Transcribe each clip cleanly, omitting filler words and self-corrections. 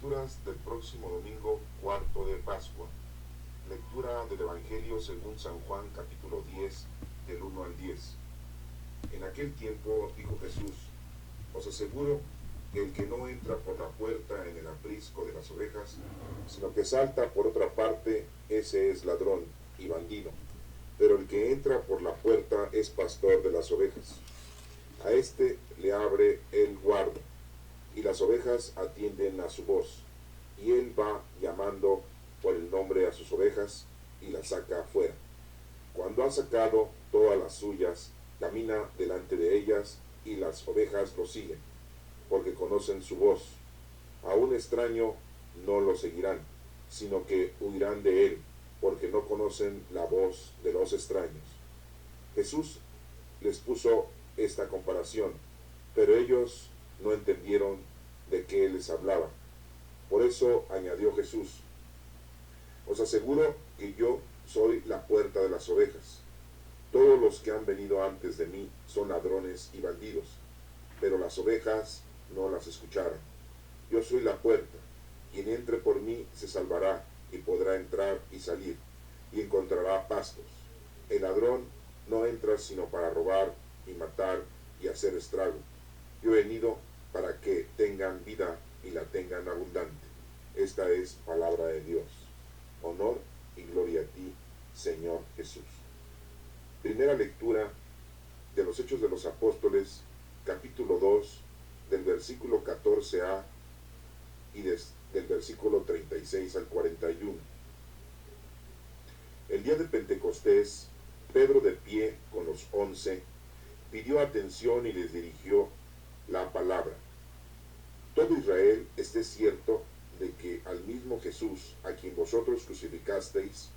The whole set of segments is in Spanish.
Lecturas del próximo domingo cuarto de Pascua. Lectura del Evangelio según San Juan capítulo 10 del 1 al 10. En aquel tiempo dijo Jesús: os aseguro que el que no entra por la puerta en el aprisco de las ovejas, sino que salta por otra parte, ese es ladrón y bandido. Pero el que entra por la puerta es pastor de las ovejas. A éste le abre el guarda, y las ovejas atienden a su voz, y él va llamando por el nombre a sus ovejas y las saca afuera. Cuando ha sacado todas las suyas, camina delante de ellas, y las ovejas lo siguen, porque conocen su voz. A un extraño no lo seguirán, sino que huirán de él, porque no conocen la voz de los extraños. Jesús les puso esta comparación, pero ellos no entendieron de qué les hablaba. Por eso añadió Jesús: os aseguro que yo soy la puerta de las ovejas. Todos los que han venido antes de mí son ladrones y bandidos, pero las ovejas no las escucharon. Yo soy la puerta. Quien entre por mí se salvará, y podrá entrar y salir, y encontrará pastos. El ladrón no entra sino para robar y matar y hacer estrago. Yo he venido para que tengan vida y la tengan abundante. Esta es palabra de Dios. Honor y gloria a ti, Señor Jesús. Primera lectura de los Hechos de los Apóstoles, capítulo 2, del versículo 14a y del versículo 36 al 41. El día de Pentecostés, Pedro, de pie con los 11, pidió atención y les dirigió la palabra. Todo Israel esté cierto de que al mismo Jesús, a quien vosotros crucificasteis,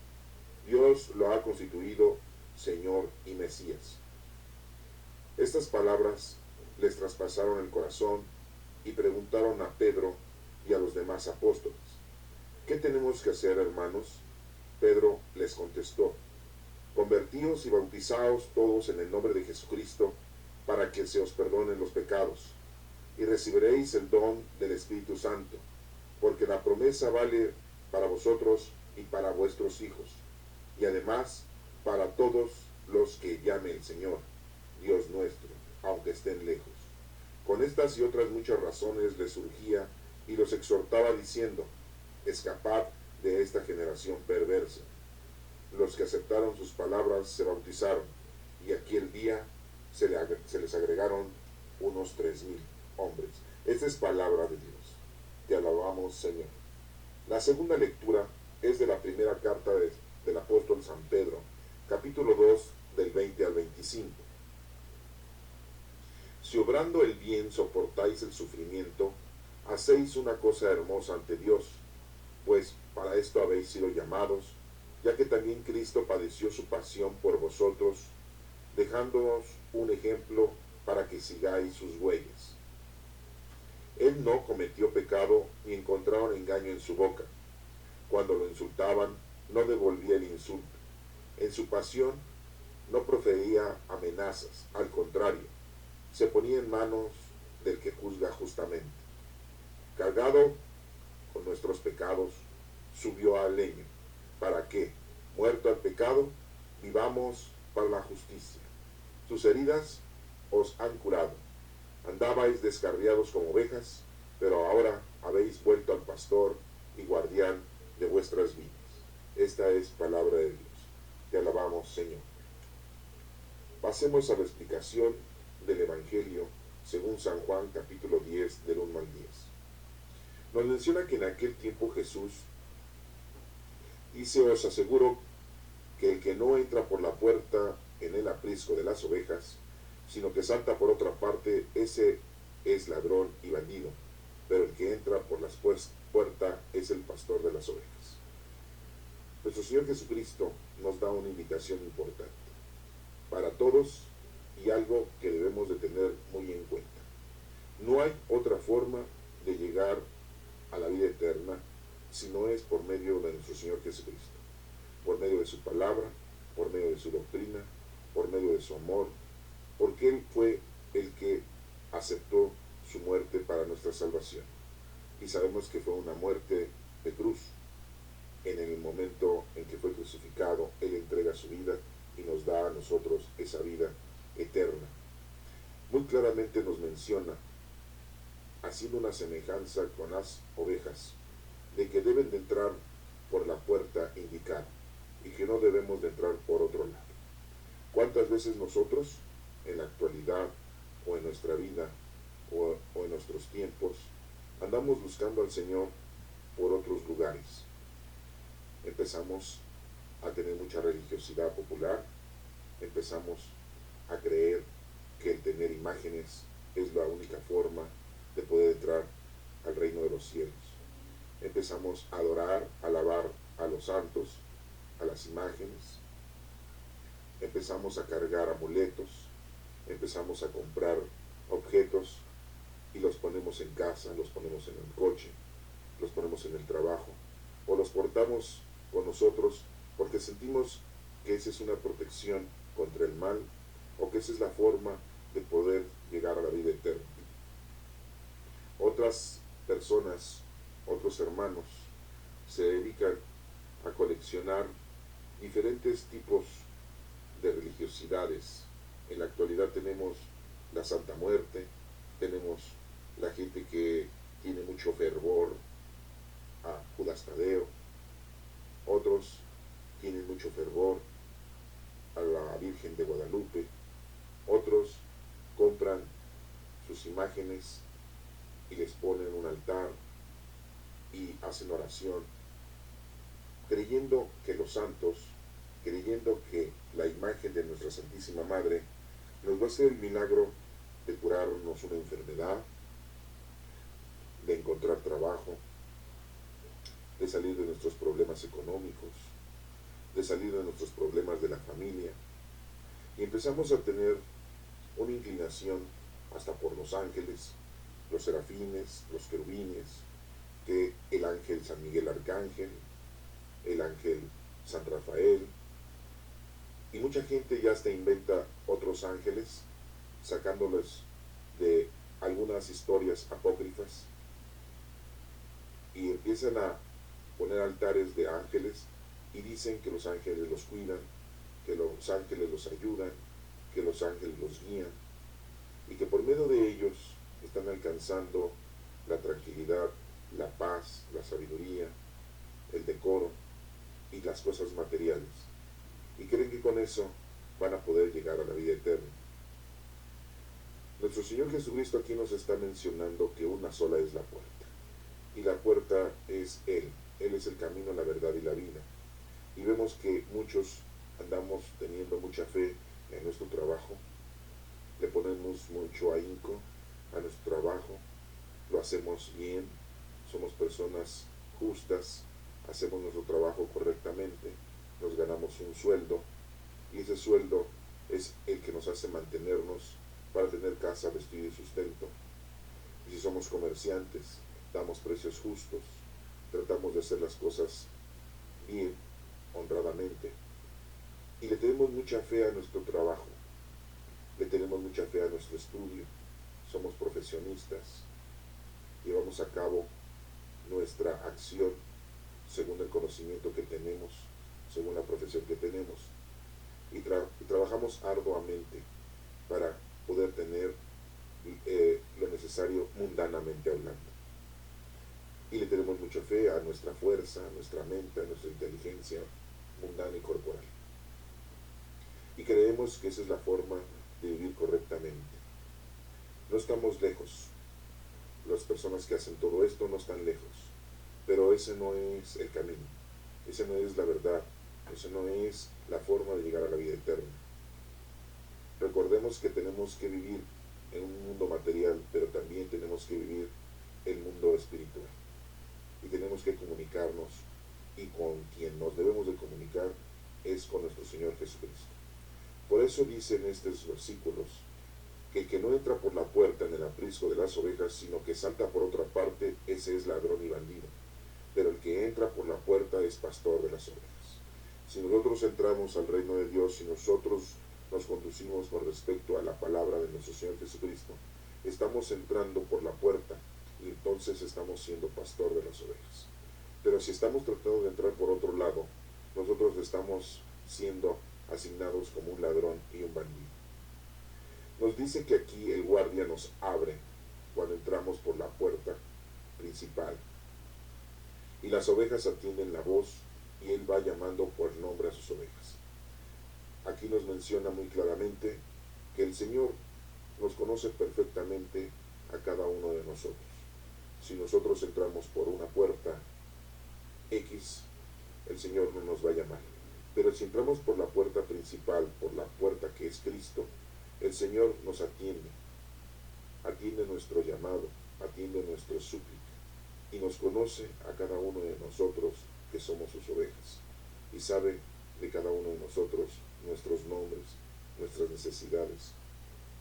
Dios lo ha constituido Señor y Mesías. Estas palabras les traspasaron el corazón y preguntaron a Pedro y a los demás apóstoles: ¿qué tenemos que hacer, hermanos? Pedro les contestó: convertíos y bautizaos todos en el nombre de Jesucristo, para que se os perdonen los pecados, y recibiréis el don del Espíritu Santo, porque la promesa vale para vosotros y para vuestros hijos, y además para todos los que llame el Señor, Dios nuestro, aunque estén lejos. Con estas y otras muchas razones les surgía y los exhortaba diciendo: escapad de esta generación perversa. Los que aceptaron sus palabras se bautizaron, y aquel día se les agregaron unos 3,000 hombres. Esta es palabra de Dios. Te alabamos, Señor. La segunda lectura es de la primera carta del apóstol San Pedro, capítulo 2, del 20 al 25. Si obrando el bien soportáis el sufrimiento, hacéis una cosa hermosa ante Dios, pues para esto habéis sido llamados, ya que también Cristo padeció su pasión por vosotros, dejándonos un ejemplo para que sigáis sus huellas. Él no cometió pecado ni encontraron engaño en su boca. Cuando lo insultaban, no devolvía el insulto. En su pasión no profería amenazas, al contrario, se ponía en manos del que juzga justamente. Cargado con nuestros pecados, subió al leño, para que, muerto al pecado, vivamos para la justicia. Sus heridas os han curado. Andabais descarriados como ovejas, pero ahora habéis vuelto al pastor y guardián de vuestras vidas. Esta es palabra de Dios. Te alabamos, Señor. Pasemos a la explicación del Evangelio según San Juan capítulo 10 del 1 al 10. Nos menciona que en aquel tiempo Jesús dice: os aseguro que el que no entra por la puerta en el aprisco de las ovejas, sino que salta por otra parte, ese es ladrón y bandido, pero el que entra por la puerta es el pastor de las ovejas. Nuestro Señor Jesucristo nos da una invitación importante para todos y algo que debemos de tener muy en cuenta. No hay otra forma de llegar a la vida eterna si no es por medio de nuestro Señor Jesucristo, por medio de su palabra, por medio de su doctrina, por medio de su amor, porque Él fue el que aceptó su muerte para nuestra salvación. y sabemos que fue una muerte de cruz. En el momento en que fue crucificado, Él entrega su vida y nos da a nosotros esa vida eterna. Muy claramente nos menciona, haciendo una semejanza con las ovejas, de que deben de entrar por la puerta indicada y que no debemos de entrar por otro lado. ¿Cuántas veces nosotros, en la actualidad o en nuestra vida o en nuestros tiempos, andamos buscando al Señor por otros lugares? Empezamos a tener mucha religiosidad popular, empezamos a creer que el tener imágenes es la única forma de poder entrar al reino de los cielos. Empezamos a adorar, a alabar a los santos, a las imágenes. Empezamos a cargar amuletos, empezamos a comprar objetos y los ponemos en casa, los ponemos en el coche, los ponemos en el trabajo o los portamos con nosotros porque sentimos que esa es una protección contra el mal o que esa es la forma de poder llegar a la vida eterna. Otras personas, otros hermanos, se dedican a coleccionar diferentes tipos de religiosidades. En la actualidad tenemos la Santa Muerte, tenemos la gente que tiene mucho fervor a Judas Tadeo, otros tienen mucho fervor a la Virgen de Guadalupe, otros compran sus imágenes y les ponen un altar y hacen oración, creyendo que los santos, creyendo que la imagen de nuestra Santísima Madre nos va a hacer el milagro de curarnos una enfermedad, de encontrar trabajo, de salir de nuestros problemas económicos, de salir de nuestros problemas de la familia. Y empezamos a tener una inclinación hasta por los ángeles, los serafines, los querubines, que el ángel San Miguel Arcángel, el ángel San Rafael, y mucha gente ya hasta inventa otros ángeles, sacándoles de algunas historias apócrifas, y empiezan a poner altares de ángeles y dicen que los ángeles los cuidan, que los ángeles los ayudan, que los ángeles los guían, y que por medio de ellos están alcanzando la tranquilidad, la paz, la sabiduría, el decoro y las cosas materiales. Y creen que con eso van a poder llegar a la vida eterna. Nuestro Señor Jesucristo aquí nos está mencionando que una sola es la puerta. Y la puerta es Él. Él es el camino, la verdad y la vida. Y vemos que muchos andamos teniendo mucha fe en nuestro trabajo. Le ponemos mucho ahínco a nuestro trabajo. Lo hacemos bien. Somos personas justas. Hacemos nuestro trabajo correctamente. Nos ganamos un sueldo. Y ese sueldo es el que nos hace mantenernos para tener casa, vestido y sustento. Y si somos comerciantes, damos precios justos, tratamos de hacer las cosas bien, honradamente, y le tenemos mucha fe a nuestro trabajo, le tenemos mucha fe a nuestro estudio, somos profesionistas, llevamos a cabo nuestra acción según el conocimiento que tenemos, según la profesión que tenemos, y trabajamos arduamente para poder tener lo necesario mundanamente hablando. Y le tenemos mucha fe a nuestra fuerza, a nuestra mente, a nuestra inteligencia mundana y corporal. Y creemos que esa es la forma de vivir correctamente. No estamos lejos. Las personas que hacen todo esto no están lejos. Pero ese no es el camino. Esa no es la verdad. Esa no es la forma de llegar a la vida eterna. Recordemos que tenemos que vivir en un mundo material, pero también tenemos que vivir el mundo espiritual. Y tenemos que comunicarnos, y con quien nos debemos de comunicar es con nuestro Señor Jesucristo. Por eso dice en estos versículos que el que no entra por la puerta en el aprisco de las ovejas, sino que salta por otra parte, ese es ladrón y bandido. Pero el que entra por la puerta es pastor de las ovejas. Si nosotros entramos al reino de Dios, si nosotros nos conducimos con respecto a la palabra de nuestro Señor Jesucristo, estamos entrando por la puerta, y entonces estamos siendo pastor de las ovejas. Pero si estamos tratando de entrar por otro lado, nosotros estamos siendo asignados como un ladrón y un bandido. Nos dice que aquí el guardia nos abre cuando entramos por la puerta principal. Y las ovejas atienden la voz y él va llamando por nombre a sus ovejas. Aquí nos menciona muy claramente que el Señor nos conoce perfectamente a cada uno de nosotros. Si nosotros entramos por una puerta X, el Señor no nos va a llamar. Pero si entramos por la puerta principal, por la puerta que es Cristo, el Señor nos atiende nuestro llamado, atiende nuestro súplica y nos conoce a cada uno de nosotros que somos sus ovejas y sabe de cada uno de nosotros nuestros nombres, nuestras necesidades,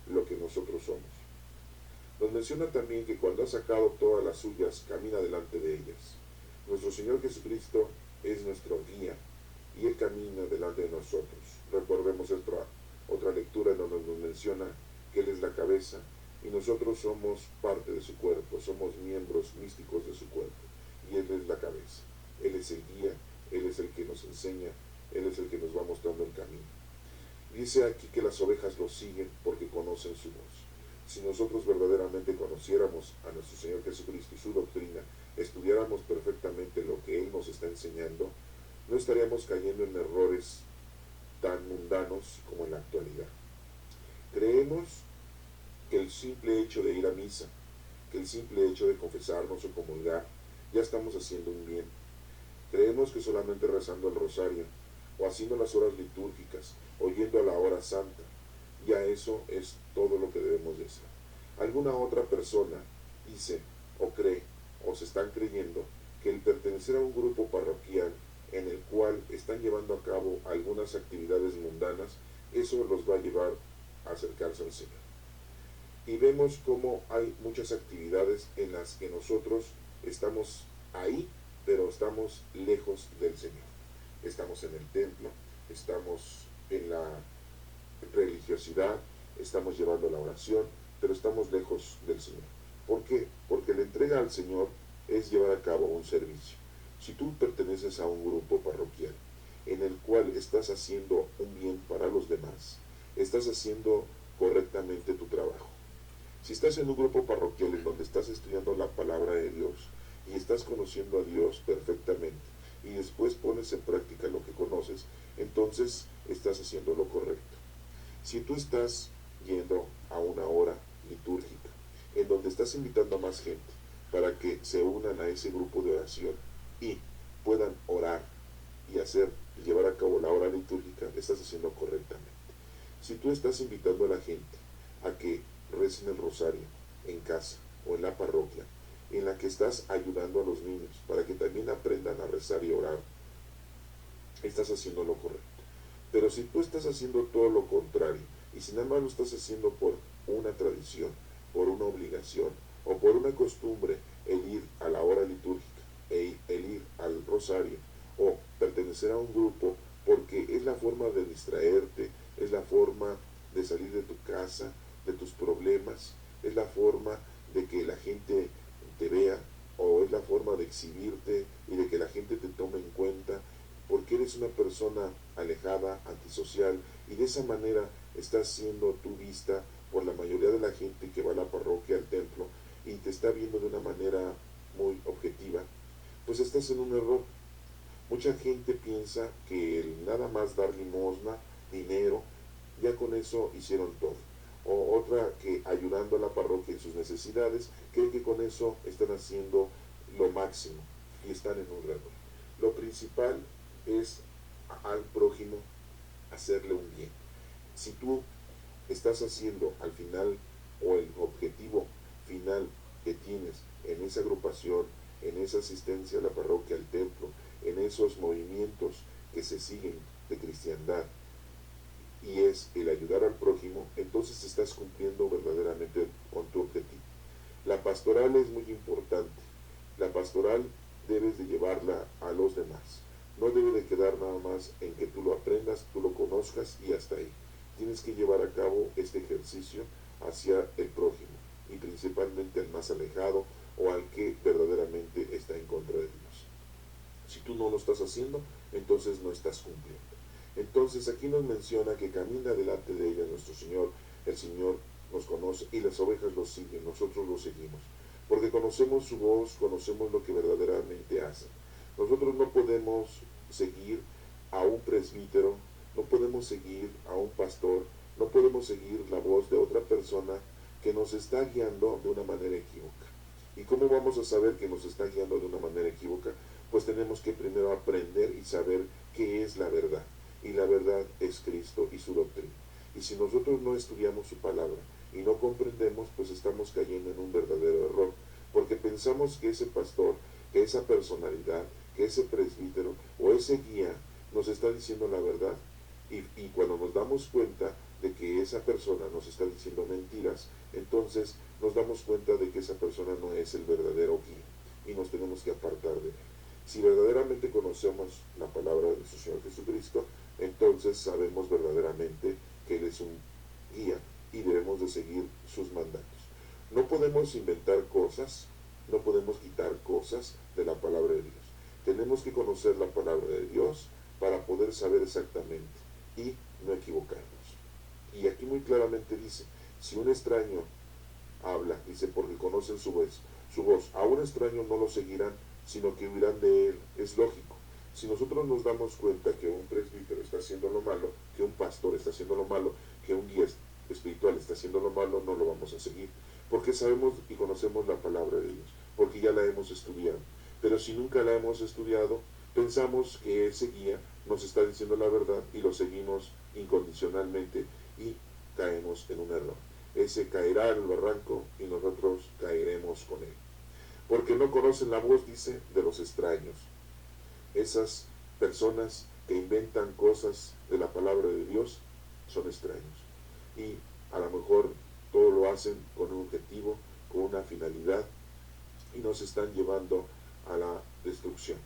lo que nosotros somos. Nos menciona también que cuando ha sacado todas las suyas, camina delante de ellas. Nuestro Señor Jesucristo es nuestro guía y Él camina delante de nosotros. Recordemos otra lectura en donde nos menciona que Él es la cabeza y nosotros somos parte de su cuerpo, somos miembros místicos de su cuerpo y Él es la cabeza. Él es el guía, Él es el que nos enseña, Él es el que nos va mostrando el camino. Dice aquí que las ovejas lo siguen porque conocen su voz. Si nosotros verdaderamente conociéramos a nuestro Señor Jesucristo y su doctrina, estudiáramos perfectamente lo que Él nos está enseñando, no estaríamos cayendo en errores tan mundanos como en la actualidad. Creemos que el simple hecho de ir a misa, que el simple hecho de confesarnos o comulgar, ya estamos haciendo un bien. Creemos que solamente rezando el rosario, o haciendo las horas litúrgicas, o yendo a la hora santa, ya eso es todo lo que debemos de hacer. Alguna otra persona dice, o cree, o se están creyendo, que el pertenecer a un grupo parroquial en el cual están llevando a cabo algunas actividades mundanas, eso los va a llevar a acercarse al Señor. Y vemos cómo hay muchas actividades en las que nosotros estamos ahí, pero estamos lejos del Señor. Estamos en el templo, estamos en la religiosidad, estamos llevando la oración, pero estamos lejos del Señor. ¿Por qué? Porque la entrega al Señor es llevar a cabo un servicio. Si tú perteneces a un grupo parroquial en el cual estás haciendo un bien para los demás, estás haciendo correctamente tu trabajo. Si estás en un grupo parroquial en donde estás estudiando la palabra de Dios y estás conociendo a Dios perfectamente y después pones en práctica lo que conoces, entonces estás haciendo lo correcto. Si tú estás yendo a una hora litúrgica en donde estás invitando a más gente para que se unan a ese grupo de oración y puedan orar y llevar a cabo la hora litúrgica, estás haciendo correctamente. Si tú estás invitando a la gente a que recen el rosario en casa o en la parroquia, en la que estás ayudando a los niños para que también aprendan a rezar y orar, estás haciendo lo correcto. Pero si tú estás haciendo todo lo contrario y si nada más lo estás haciendo por una tradición, por una obligación o por una costumbre, el ir a la hora litúrgica, el ir al rosario o pertenecer a un grupo porque es la forma de distraerte, es la forma de salir de tu casa, de tus problemas, es la forma de que la gente te vea o es la forma de exhibirte y de que la gente te tome en cuenta porque eres una persona alejada, antisocial y de esa manera estás siendo tú vista por la mayoría de la gente que va a la parroquia, al templo y te está viendo de una manera muy objetiva, pues estás en un error. Mucha gente piensa que el nada más dar limosna, dinero, ya con eso hicieron todo. O otra que ayudando a la parroquia en sus necesidades, creen que con eso están haciendo lo máximo y están en un error. Lo principal es al prójimo hacerle un bien. Si tú estás haciendo al final o el objetivo final que tienes en esa agrupación, en esa asistencia a la parroquia, al templo, en esos movimientos que se siguen de cristiandad, y es el ayudar al prójimo, entonces estás cumpliendo verdaderamente con tu objetivo. La pastoral es muy importante. La pastoral debes de llevarla a los demás. No debe de quedar nada más en que tú lo aprendas, tú lo conozcas y hasta ahí. Tienes que llevar a cabo este ejercicio hacia el prójimo y principalmente al más alejado o al que verdaderamente está en contra de Dios. Si tú no lo estás haciendo, entonces no estás cumpliendo. Entonces aquí nos menciona que camina delante de ella nuestro Señor. El Señor nos conoce y las ovejas lo siguen, nosotros lo seguimos. Porque conocemos su voz, conocemos lo que verdaderamente hace. Nosotros no podemos seguir a un presbítero, no podemos seguir a un pastor, no podemos seguir la voz de otra persona que nos está guiando de una manera equívoca. ¿Y cómo vamos a saber que nos está guiando de una manera equívoca? Pues tenemos que primero aprender y saber qué es la verdad. Y la verdad es Cristo y su doctrina. Y si nosotros no estudiamos su palabra y no comprendemos, pues estamos cayendo en un verdadero error. Porque pensamos que ese pastor, que esa personalidad, que ese presbítero o ese guía nos está diciendo la verdad. Y cuando nos damos cuenta de que esa persona nos está diciendo mentiras, entonces nos damos cuenta de que esa persona no es el verdadero guía y nos tenemos que apartar de él. Si verdaderamente conocemos la palabra de nuestro Señor Jesucristo, entonces sabemos verdaderamente que Él es un guía y debemos de seguir sus mandatos. No podemos inventar cosas, no podemos quitar cosas de la palabra de Dios. Tenemos que conocer la palabra de Dios para poder saber exactamente y no equivocarnos. Y aquí muy claramente dice, si un extraño habla, dice, porque conocen su voz, a un extraño no lo seguirán, sino que huirán de él. Es lógico. Si nosotros nos damos cuenta que un presbítero está haciendo lo malo, que un pastor está haciendo lo malo, que un guía espiritual está haciendo lo malo, no lo vamos a seguir, porque sabemos y conocemos la palabra de Dios, porque ya la hemos estudiado. Pero si nunca la hemos estudiado, pensamos que ese guía nos está diciendo la verdad y lo seguimos incondicionalmente y caemos en un error. Ese caerá al barranco y nosotros caeremos con él. Porque no conocen la voz, dice, de los extraños. Esas personas que inventan cosas de la palabra de Dios son extraños. Y a lo mejor todo lo hacen con un objetivo, con una finalidad, y nos están llevando a la destrucción.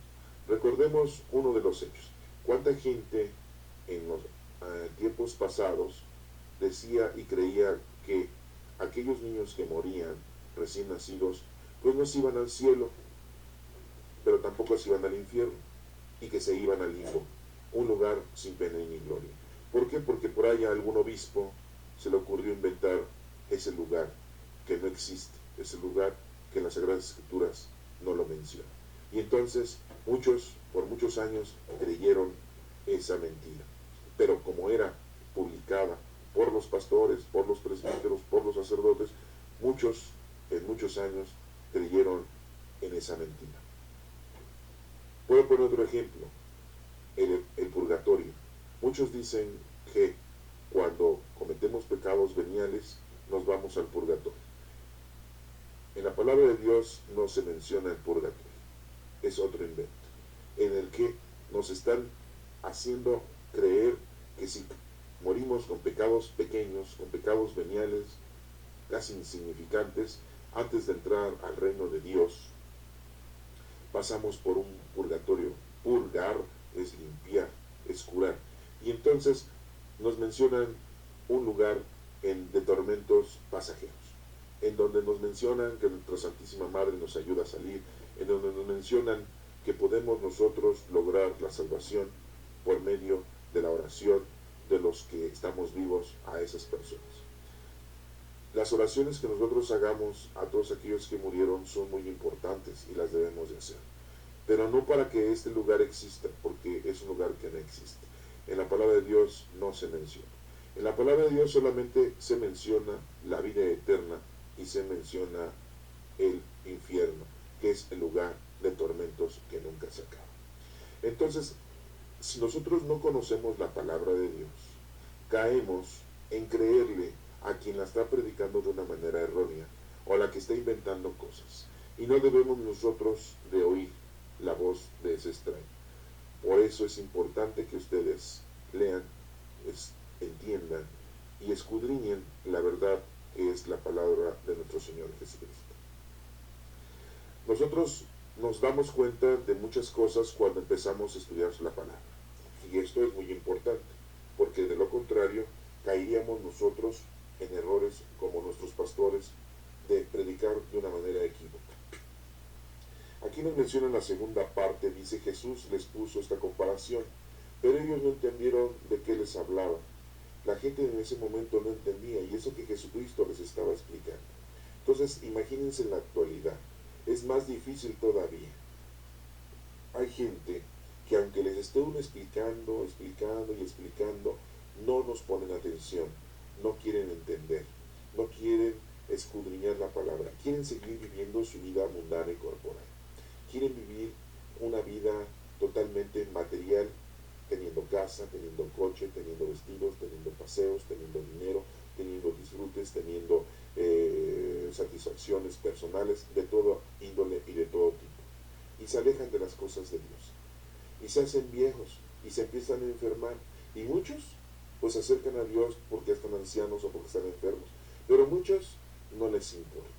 Recordemos uno de los hechos. ¿Cuánta gente en los tiempos pasados decía y creía que aquellos niños que morían recién nacidos, pues no se iban al cielo, pero tampoco se iban al infierno, y que se iban al limbo, un lugar sin pena ni gloria? ¿Por qué? Porque por ahí a algún obispo se le ocurrió inventar ese lugar que no existe, ese lugar que en las Sagradas Escrituras no lo menciona. Y entonces muchos, por muchos años, creyeron esa mentira. Pero como era publicada por los pastores, por los presbíteros, por los sacerdotes, muchos, en muchos años, creyeron en esa mentira. Puedo poner otro ejemplo, el purgatorio. Muchos dicen que cuando cometemos pecados veniales, nos vamos al purgatorio. En la palabra de Dios no se menciona el purgatorio, es otro invento, en el que nos están haciendo creer que si morimos con pecados pequeños, con pecados veniales, casi insignificantes, antes de entrar al reino de Dios, pasamos por un purgatorio. Purgar es limpiar, es curar. Y entonces nos mencionan un lugar de tormentos pasajeros, en donde nos mencionan que nuestra Santísima Madre nos ayuda a salir, en donde nos mencionan que podemos nosotros lograr la salvación por medio de la oración de los que estamos vivos a esas personas. Las oraciones que nosotros hagamos a todos aquellos que murieron son muy importantes y las debemos de hacer. Pero no para que este lugar exista, porque es un lugar que no existe. En la palabra de Dios no se menciona. En la palabra de Dios solamente se menciona la vida eterna y se menciona el infierno, que es el lugar de tormentos que nunca se acaba. Entonces, si nosotros no conocemos la palabra de Dios, caemos en creerle a quien la está predicando de una manera errónea o a la que está inventando cosas. Y no debemos nosotros de oír la voz de ese extraño. Por eso es importante que ustedes lean, entiendan y escudriñen la verdad que es la palabra de nuestro Señor Jesucristo. Nosotros nos damos cuenta de muchas cosas cuando empezamos a estudiar la palabra. Y esto es muy importante, porque de lo contrario caeríamos nosotros en errores como nuestros pastores de predicar de una manera equívoca. nos menciona en la segunda parte, dice: Jesús les puso esta comparación, pero ellos no entendieron de qué les hablaba. La gente en ese momento no entendía, y eso que Jesucristo les estaba explicando. Entonces, imagínense en la actualidad, es más difícil todavía. Hay gente que aunque les esté uno explicando, explicando y explicando, no nos ponen atención, no quieren entender, no quieren escudriñar la palabra, quieren seguir viviendo su vida mundana y corporal, quieren vivir una vida totalmente material, teniendo casa, teniendo coche, teniendo vestidos, teniendo paseos, teniendo dinero, teniendo disfrutes, teniendo satisfacciones personales de todo índole y de todo tipo. Y se alejan de las cosas de Dios. Y se hacen viejos y se empiezan a enfermar. Y muchos pues se acercan a Dios porque están ancianos o porque están enfermos. Pero muchos no les importa.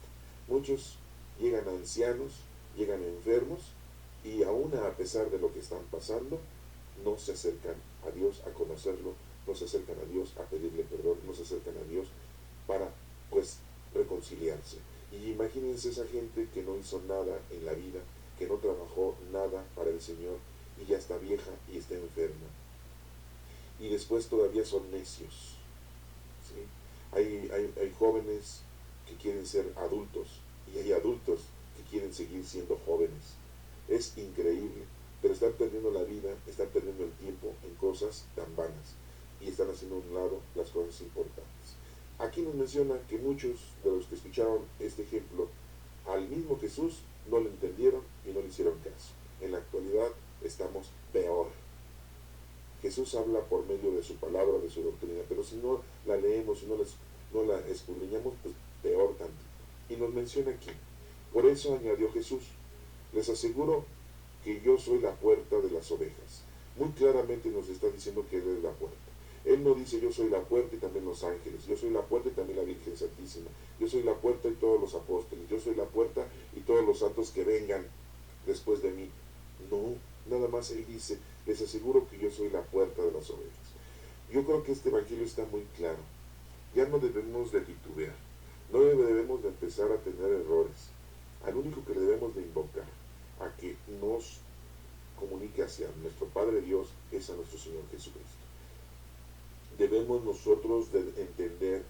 Muchos llegan ancianos, llegan enfermos, y aún a pesar de lo que están pasando, no se acercan a Dios a conocerlo, no se acercan a Dios a pedirle perdón, no se acercan a Dios para pues reconciliarse. Y imagínense esa gente que no hizo nada en la vida, que no trabajó nada para el Señor, y ya está vieja y está enferma. Y después todavía son necios. ¿Sí? Hay jóvenes que quieren ser adultos, y hay adultos que quieren seguir siendo jóvenes. Es increíble, pero están perdiendo la vida, están perdiendo el tiempo en cosas tan vanas, y están haciendo a un lado las cosas importantes. Aquí nos menciona que muchos de los que escucharon este ejemplo al mismo Jesús no lo entendieron y no le hicieron caso. En la actualidad estamos peor. Jesús habla por medio de su palabra, de su doctrina, pero si no la leemos, si no la escudriñamos, pues peor tantito. Y nos menciona aquí: por eso añadió Jesús: les aseguro que yo soy la puerta de las ovejas. Muy claramente nos está diciendo que Él es la puerta. Él no dice: yo soy la puerta y también los ángeles, yo soy la puerta y también la Virgen Santísima, yo soy la puerta y todos los apóstoles, yo soy la puerta y todos los santos que vengan después de mí. No, nada más Él dice: les aseguro que yo soy la puerta de las ovejas. Yo creo que este evangelio está muy claro. Ya no debemos de titubear, no debemos de empezar a tener errores. Al único que le debemos de invocar a que nos comunique hacia nuestro Padre Dios es a nuestro Señor Jesucristo. Debemos nosotros de entender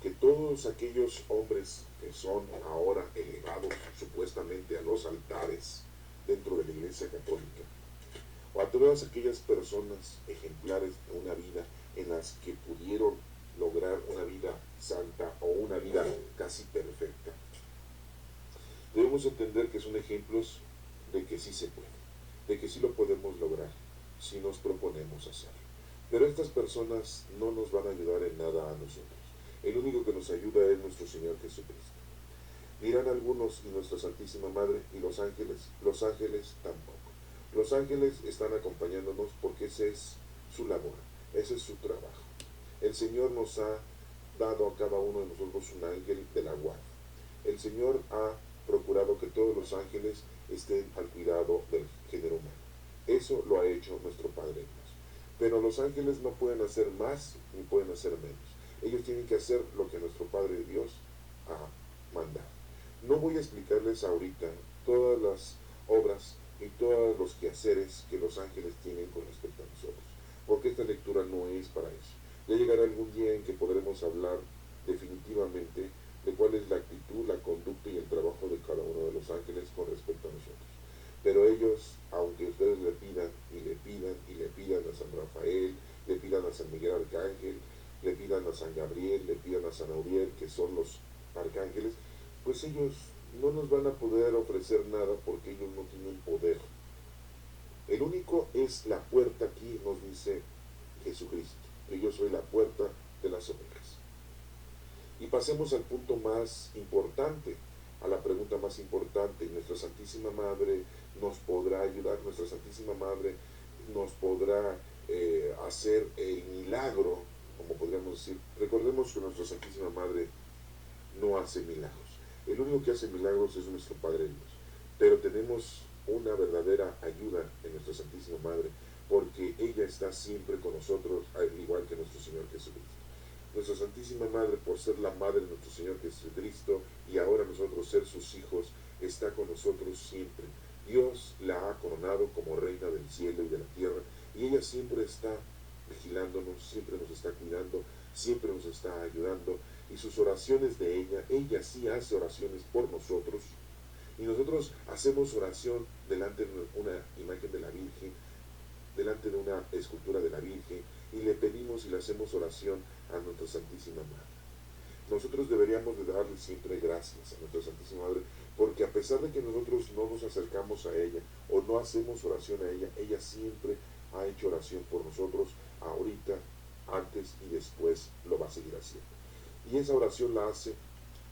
que todos aquellos hombres que son ahora elevados supuestamente a los altares dentro de la Iglesia Católica, o a todas aquellas personas ejemplares de una vida en las que pudieron lograr una vida santa o una vida casi perfecta, debemos entender que son ejemplos de que sí se puede, de que sí lo podemos lograr si nos proponemos hacerlo. Pero estas personas no nos van a ayudar en nada a nosotros. El único que nos ayuda es nuestro Señor Jesucristo. Dirán algunos: y nuestra Santísima Madre y los ángeles tampoco. Los ángeles están acompañándonos porque ese es su labor, ese es su trabajo. El Señor nos ha dado a cada uno de nosotros un ángel de la guardia. El Señor ha procurado que todos los ángeles estén al cuidado del género humano. Eso lo ha hecho nuestro Padre Dios. Pero los ángeles no pueden hacer más ni pueden hacer menos. Ellos tienen que hacer lo que nuestro Padre Dios ha mandado. No voy a explicarles ahorita todas las obras y todos los quehaceres que los ángeles tienen con respecto a nosotros, porque esta lectura no es para eso. Ya llegará algún día en que podremos hablar definitivamente de cuál es la actitud, la conducta y el trabajo de cada uno de los ángeles con respecto a nosotros. Pero ellos, aunque ustedes le pidan y le pidan y le pidan a San Rafael, le pidan a San Miguel Arcángel, le pidan a San Gabriel, le pidan a San Auriel, que son los arcángeles, pues ellos no nos van a poder ofrecer nada porque ellos no tienen poder. El único es la puerta. Aquí nos dice Jesucristo, que yo soy la puerta de las ovejas. Y pasemos al punto más importante, a la pregunta más importante. Nuestra Santísima Madre nos podrá ayudar, nuestra Santísima Madre nos podrá hacer el milagro, como podríamos decir. Recordemos que nuestra Santísima Madre no hace milagros. El único que hace milagros es nuestro Padre Dios. Pero tenemos una verdadera ayuda en nuestra Santísima Madre, porque ella está siempre con nosotros, al igual que nuestro Señor Jesucristo. Nuestra Santísima Madre, por ser la Madre de nuestro Señor Jesucristo y ahora nosotros ser sus hijos, está con nosotros siempre. Dios la ha coronado como reina del cielo y de la tierra, y ella siempre está vigilándonos, siempre nos está cuidando, siempre nos está ayudando, y sus oraciones de ella sí hace oraciones por nosotros, y nosotros hacemos oración delante de una imagen de la Virgen, delante de una escultura de la Virgen, y le pedimos y le hacemos oración a nuestra Santísima Madre. Nosotros deberíamos de darle siempre gracias a nuestra Santísima Madre, porque a pesar de que nosotros no nos acercamos a ella o no hacemos oración a ella, ella siempre ha hecho oración por nosotros, ahorita, antes y después lo va a seguir haciendo. Y esa oración la hace,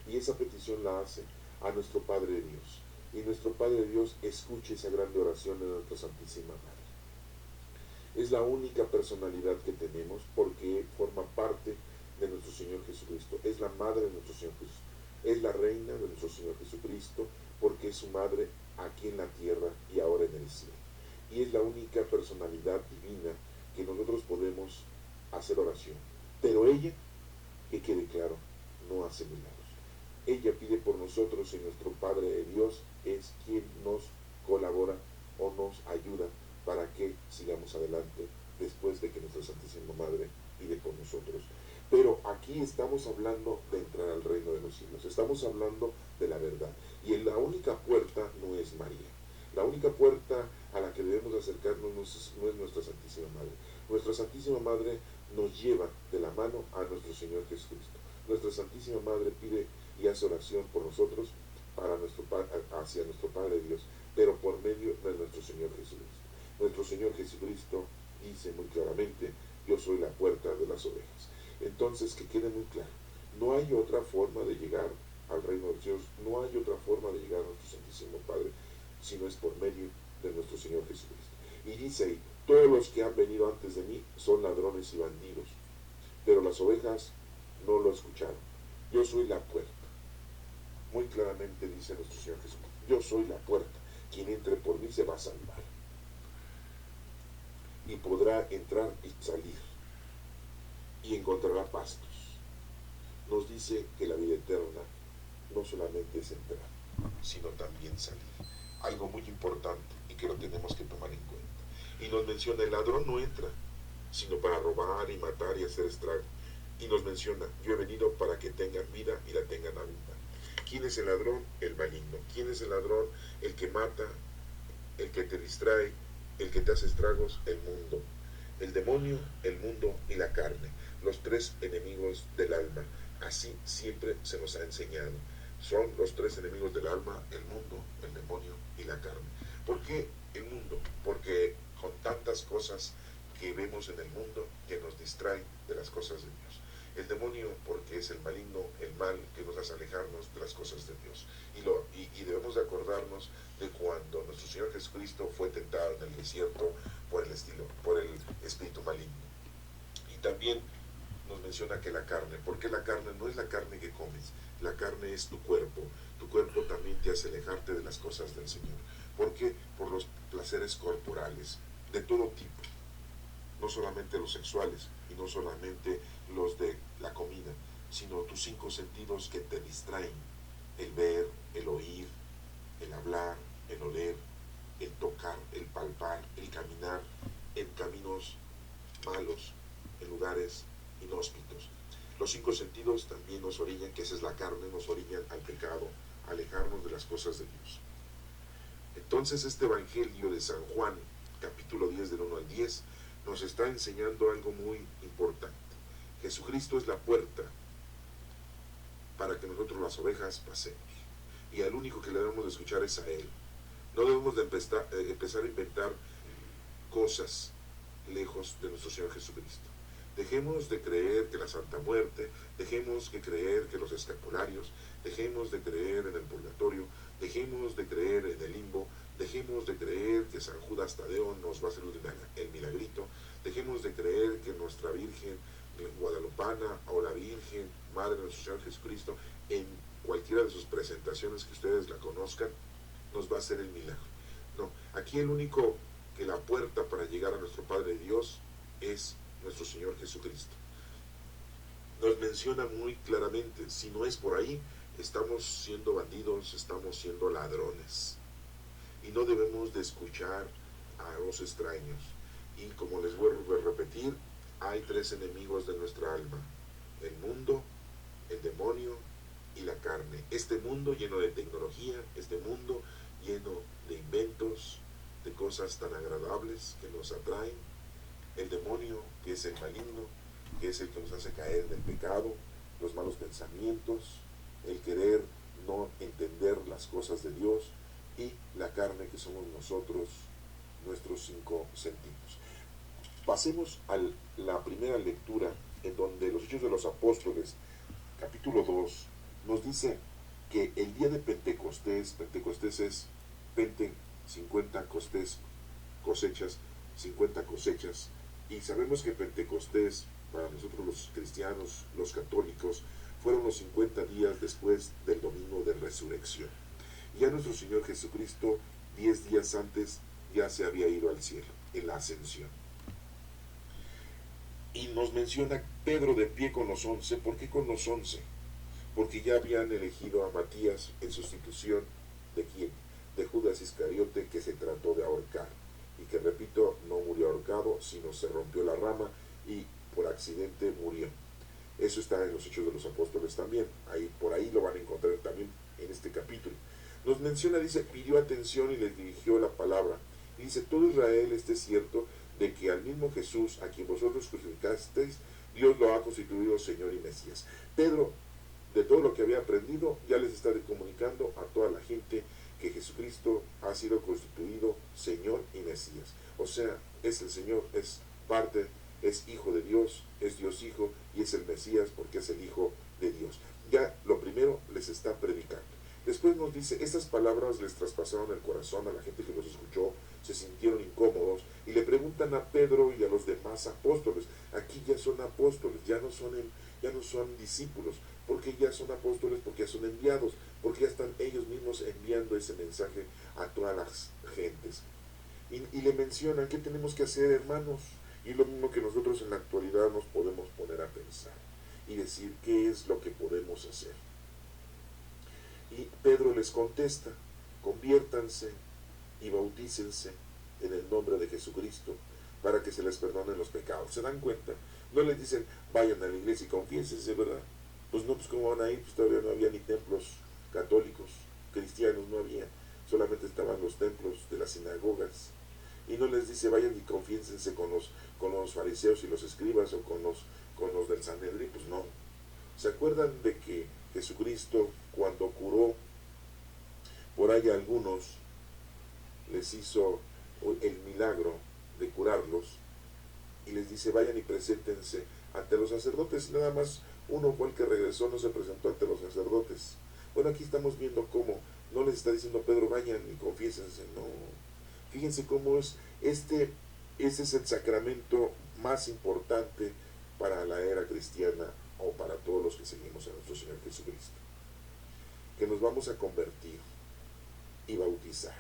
y esa petición la hace a nuestro Padre de Dios. Y nuestro Padre de Dios escuche esa grande oración de nuestra Santísima Madre. Es la única personalidad que tenemos porque forma parte de nuestro Señor Jesucristo. Es la madre de nuestro Señor Jesucristo. Es la reina de nuestro Señor Jesucristo porque es su madre aquí en la tierra y ahora en el cielo. Y es la única personalidad divina que nosotros podemos hacer oración. Pero ella, que quede claro, no hace milagros. Ella pide por nosotros y nuestro Padre de Dios es quien nos colabora o nos ayuda para que sigamos adelante después de que nuestra Santísima Madre pide por nosotros. Pero aquí estamos hablando de entrar al reino de los cielos, estamos hablando de la verdad. Y la única puerta no es María. La única puerta a la que debemos acercarnos no es nuestra Santísima Madre. Nuestra Santísima Madre nos lleva de la mano a nuestro Señor Jesucristo. Nuestra Santísima Madre pide y hace oración por nosotros para hacia nuestro Padre Dios, pero por medio de nuestro Señor Jesucristo. Nuestro Señor Jesucristo dice muy claramente: yo soy la puerta de las ovejas. Entonces, que quede muy claro, no hay otra forma de llegar al reino de los cielos, no hay otra forma de llegar a nuestro Santísimo Padre, si no es por medio de nuestro Señor Jesucristo. Y dice ahí: todos los que han venido antes de mí son ladrones y bandidos, pero las ovejas no lo escucharon. Yo soy la puerta. Muy claramente dice nuestro Señor Jesucristo: yo soy la puerta. Quien entre por mí se va a salvar. Y podrá entrar y salir. Y encontrará pastos. Nos dice que la vida eterna no solamente es entrar, sino también salir. Algo muy importante y que lo tenemos que tomar en cuenta. Y nos menciona: el ladrón no entra, sino para robar y matar y hacer estrago. Y nos menciona: yo he venido para que tengan vida y la tengan abundante. ¿Quién es el ladrón? El maligno. ¿Quién es el ladrón? El que mata, el que te distrae, el que te hace estragos, el mundo. El demonio, el mundo y la carne. Los tres enemigos del alma. Así siempre se nos ha enseñado. Son los tres enemigos del alma: el mundo, el demonio y la carne. ¿Por qué el mundo? Porque con tantas cosas que vemos en el mundo que nos distraen de las cosas de Dios. El demonio, porque es el maligno, el mal que nos hace alejarnos de las cosas de Dios. Y debemos de acordarnos de cuando nuestro Señor Jesucristo fue tentado en el desierto por el espíritu maligno. Y también nos menciona que la carne, porque la carne no es la carne que comes, la carne es tu cuerpo también te hace alejarte de las cosas del Señor. ¿Por qué? Por los placeres corporales, de todo tipo, no solamente los sexuales y no solamente los de la comida, sino tus 5 sentidos que te distraen: el ver, el oír, el hablar, el oler, el tocar, el palpar, el caminar en caminos malos, en lugares inhóspitos. Los 5 sentidos también nos orillan, que esa es la carne, nos orillan al pecado, a alejarnos de las cosas de Dios. Entonces este Evangelio de San Juan, capítulo 10 del 1 al 10, nos está enseñando algo muy importante. Jesucristo es la puerta para que nosotros las ovejas pasemos. Y al único que le debemos de escuchar es a Él. No debemos de empezar a inventar cosas lejos de nuestro Señor Jesucristo. Dejemos de creer que la Santa Muerte, dejemos de creer que los escapularios, dejemos de creer en el purgatorio, dejemos de creer en el limbo, dejemos de creer que San Judas Tadeo nos va a hacer el milagrito, dejemos de creer que nuestra Virgen Guadalupana o la Virgen Madre de nuestro Señor Jesucristo, en cualquiera de sus presentaciones que ustedes la conozcan, nos va a hacer el milagro. No, aquí el único que la puerta para llegar a nuestro Padre Dios es nuestro Señor Jesucristo. Nos menciona muy claramente: si no es por ahí, estamos siendo bandidos, estamos siendo ladrones. y no debemos de escuchar a los extraños. Y como les vuelvo a repetir, hay tres enemigos de nuestra alma: el mundo, el demonio y la carne. Este mundo lleno de tecnología, este mundo lleno de inventos, de cosas tan agradables que nos atraen. El demonio, que es el maligno, que es el que nos hace caer en el pecado, los malos pensamientos, el querer no entender las cosas de Dios, y la carne, que somos nosotros, nuestros cinco sentidos. Pasemos a la primera lectura, en donde los Hechos de los Apóstoles, capítulo 2, nos dice que el día de Pentecostés, Pentecostés es Pente, 50 costés, cosechas, 50 cosechas, y sabemos que Pentecostés, para nosotros los cristianos, los católicos, fueron los 50 días después del domingo de resurrección. Ya nuestro Señor Jesucristo, 10 días antes, ya se había ido al cielo, en la ascensión. Y nos menciona Pedro de pie con los 11. ¿Por qué con los 11? Porque ya habían elegido a Matías en sustitución de quién, de Judas Iscariote, que se trató de ahorcar, y que, repito, no murió ahorcado, sino se rompió la rama y por accidente murió. Eso está en los Hechos de los Apóstoles también, por ahí lo van a encontrar también en este capítulo. Nos menciona, dice, pidió atención y les dirigió la palabra, y dice: todo Israel esté cierto de que al mismo Jesús, a quien vosotros crucificasteis, Dios lo ha constituido Señor y Mesías. Pedro, de todo lo que había aprendido, ya les está comunicando a toda la gente que Jesucristo ha sido constituido Señor y Mesías. O sea, es el Señor, es parte, es Hijo de Dios, es Dios Hijo, y es el Mesías porque es el Hijo de Dios. Ya lo primero les está predicando. Después nos dice: estas palabras les traspasaron el corazón a la gente que los escuchó, se sintieron incómodos y le preguntan a Pedro y a los demás apóstoles. Aquí ya son apóstoles, ya no son discípulos. ¿Por qué ya son apóstoles? Porque ya son enviados, porque ya están ellos mismos enviando ese mensaje a todas las gentes. Y le mencionan: ¿qué tenemos que hacer, hermanos? Y lo mismo que nosotros en la actualidad nos podemos poner a pensar y decir: ¿qué es lo que podemos hacer? Y Pedro les contesta: conviértanse y bautícense en el nombre de Jesucristo para que se les perdonen los pecados. ¿Se dan cuenta? No les dicen: vayan a la iglesia y confiénsense, ¿verdad? Pues no, pues ¿cómo van a ir? Pues todavía no había ni templos católicos, cristianos no había, solamente estaban los templos de las sinagogas. Y no les dice: vayan y confiénsense con los fariseos y los escribas, o con los del Sanedrín. Pues no. ¿Se acuerdan de que Jesucristo, cuando curó por ahí a algunos, les hizo el milagro de curarlos, y les dice: vayan y preséntense ante los sacerdotes? Nada más uno fue el que regresó, no se presentó ante los sacerdotes. Bueno, aquí estamos viendo cómo no les está diciendo Pedro: vayan y confiésense. No, fíjense cómo es ese es el sacramento más importante para la era cristiana, o para todos los que seguimos a nuestro Señor Jesucristo, que nos vamos a convertir y bautizar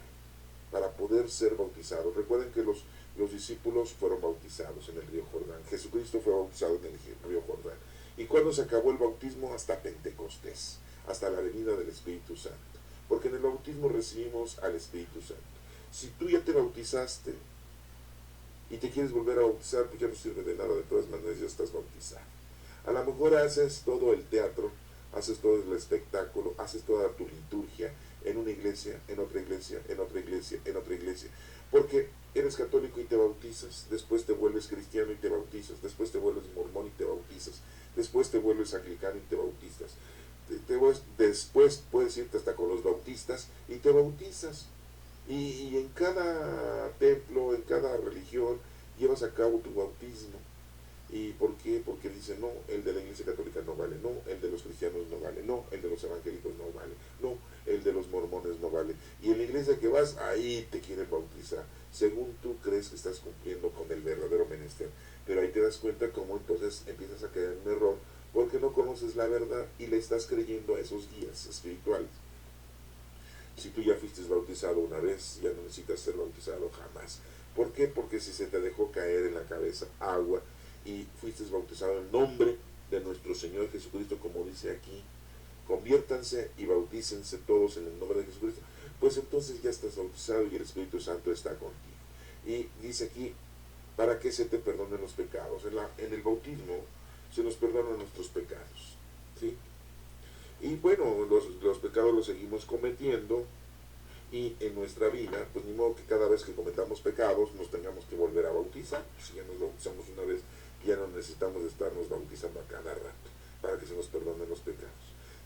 para poder ser bautizados. Recuerden que los discípulos fueron bautizados en el río Jordán. Jesucristo fue bautizado en el río Jordán. ¿Y cuándo se acabó el bautismo? Hasta Pentecostés, hasta la venida del Espíritu Santo. Porque en el bautismo recibimos al Espíritu Santo. Si tú ya te bautizaste y te quieres volver a bautizar, pues ya no sirve de nada, de todas maneras ya estás bautizado. A lo mejor haces todo el teatro, haces todo el espectáculo, haces toda tu liturgia en una iglesia, en otra iglesia, en otra iglesia, en otra iglesia, porque eres católico y te bautizas, después te vuelves cristiano y te bautizas, después te vuelves mormón y te bautizas, después te vuelves anglicano y te bautizas, después puedes irte hasta con los bautistas y te bautizas. Y en cada templo, en cada religión, llevas a cabo tu bautismo. ¿Y por qué? Porque dice: no, el de la Iglesia Católica no vale, no, el de los cristianos no vale, no, el de los evangélicos no vale, no, el de los mormones no vale. Y en la iglesia que vas, ahí te quieren bautizar, según tú crees que estás cumpliendo con el verdadero menester. Pero ahí te das cuenta cómo entonces empiezas a caer en un error, porque no conoces la verdad y le estás creyendo a esos guías espirituales. Si tú ya fuiste bautizado una vez, ya no necesitas ser bautizado jamás. ¿Por qué? Porque si se te dejó caer en la cabeza agua y fuiste bautizado en nombre de nuestro Señor Jesucristo, como dice aquí: conviértanse y bautícense todos en el nombre de Jesucristo. pues entonces ya estás bautizado y el Espíritu Santo está contigo. Y dice aquí, para que se te perdonen los pecados. En el bautismo se nos perdonan nuestros pecados, ¿sí? Y bueno, los pecados los seguimos cometiendo, y en nuestra vida, pues ni modo que cada vez que cometamos pecados nos tengamos que volver a bautizar. Si ya nos bautizamos una vez, ya no necesitamos estarnos bautizando a cada rato para que se nos perdonen los pecados.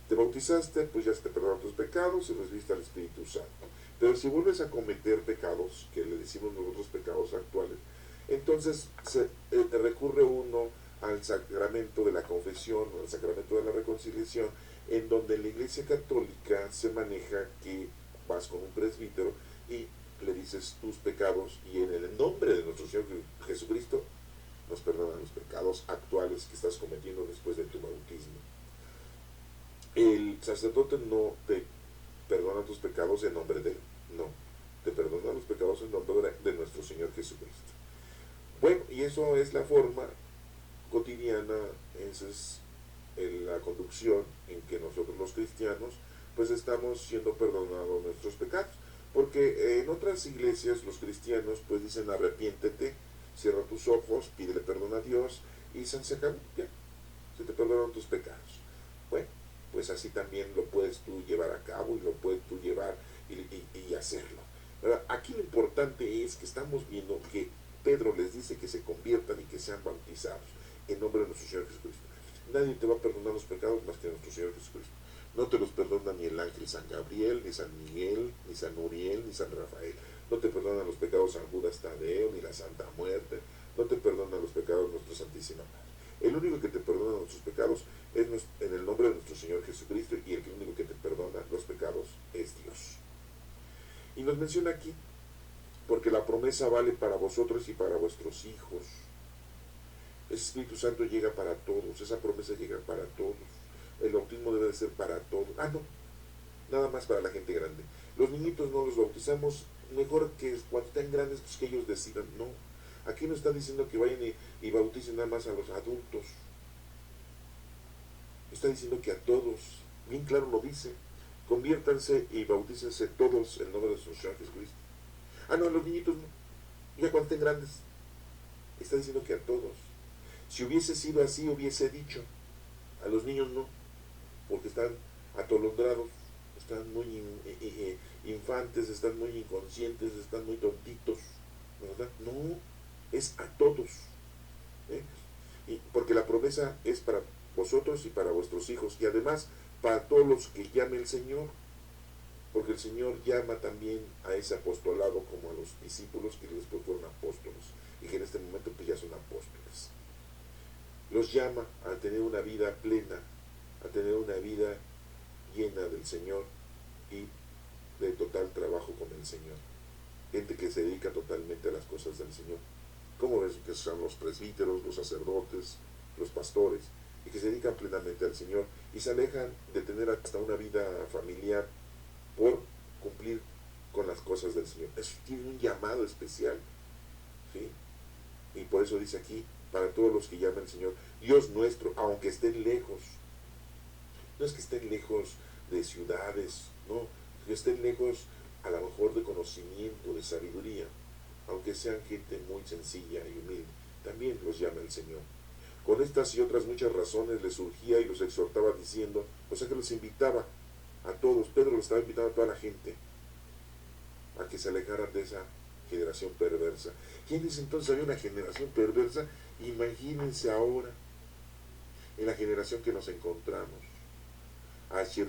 Te bautizaste, pues ya se te perdonan tus pecados y recibiste al Espíritu Santo. Pero si vuelves a cometer pecados, que le decimos nosotros pecados actuales, entonces recurre uno al sacramento de la confesión, al sacramento de la reconciliación, en donde en la Iglesia Católica se maneja que vas con un presbítero y le dices tus pecados, y en el nombre de nuestro Señor Jesucristo nos perdonan los pecados actuales que estás cometiendo después de tu bautismo. El sacerdote no te perdona tus pecados en nombre de él, no, te perdona los pecados en nombre de nuestro Señor Jesucristo. Bueno, y eso es la forma cotidiana, esa es la conducción en que nosotros los cristianos pues estamos siendo perdonados nuestros pecados, porque en otras iglesias los cristianos pues dicen arrepiéntete, cierra tus ojos, pídele perdón a Dios y se acabó, ya, se te perdonan tus pecados. Bueno, pues así también lo puedes tú llevar a cabo y lo puedes tú llevar y hacerlo. ¿Verdad? Aquí lo importante es que estamos viendo que Pedro les dice que se conviertan y que sean bautizados en nombre de nuestro Señor Jesucristo. Nadie te va a perdonar los pecados más que nuestro Señor Jesucristo. No te los perdona ni el ángel San Gabriel, ni San Miguel, ni San Uriel, ni San Rafael. No te perdonan los pecados San Judas Tadeo, ni la Santa Muerte. No te perdonan los pecados nuestra Santísima Madre. El único que te perdona nuestros pecados es en el nombre de nuestro Señor Jesucristo, y el único que te perdona los pecados es Dios. Y nos menciona aquí, porque la promesa vale para vosotros y para vuestros hijos. Ese Espíritu Santo llega para todos, esa promesa llega para todos. El bautismo debe de ser para todos. No, nada más para la gente grande. Los niñitos no los bautizamos, mejor que cuando estén grandes, pues que ellos decidan. No, aquí no está diciendo que vayan y bauticen nada más a los adultos. Está diciendo que a todos, bien claro lo dice, conviértanse y bautícense todos en nombre de nuestro Señor Jesucristo. No, los niñitos no, ya cuando estén grandes. Está diciendo que a todos. Si hubiese sido así, hubiese dicho, a los niños no, porque están atolondrados, están muy infantes, están muy inconscientes, están muy tontitos, ¿verdad? No, es a todos, ¿eh? Porque la promesa es para vosotros y para vuestros hijos, y además para todos los que llame el Señor, porque el Señor llama también a ese apostolado como a los discípulos que después fueron apóstoles, y que en este momento pues ya son apóstoles. Los llama a tener una vida plena, a tener una vida llena del Señor y de total trabajo con el Señor. Gente que se dedica totalmente a las cosas del Señor. ¿Cómo ves que son los presbíteros, los sacerdotes, los pastores? Y que se dedican plenamente al Señor y se alejan de tener hasta una vida familiar por cumplir con las cosas del Señor. Eso tiene un llamado especial, ¿sí? Y por eso dice aquí, para todos los que llaman al Señor, Dios nuestro, aunque estén lejos. No es que estén lejos de ciudades, no, que estén lejos a lo mejor de conocimiento, de sabiduría, aunque sean gente muy sencilla y humilde, también los llama el Señor. Con estas y otras muchas razones les surgía y los exhortaba diciendo, o sea que los invitaba a todos, Pedro los estaba invitando a toda la gente a que se alejaran de esa generación perversa. Y en ese entonces había una generación perversa, imagínense ahora, en la generación que nos encontramos,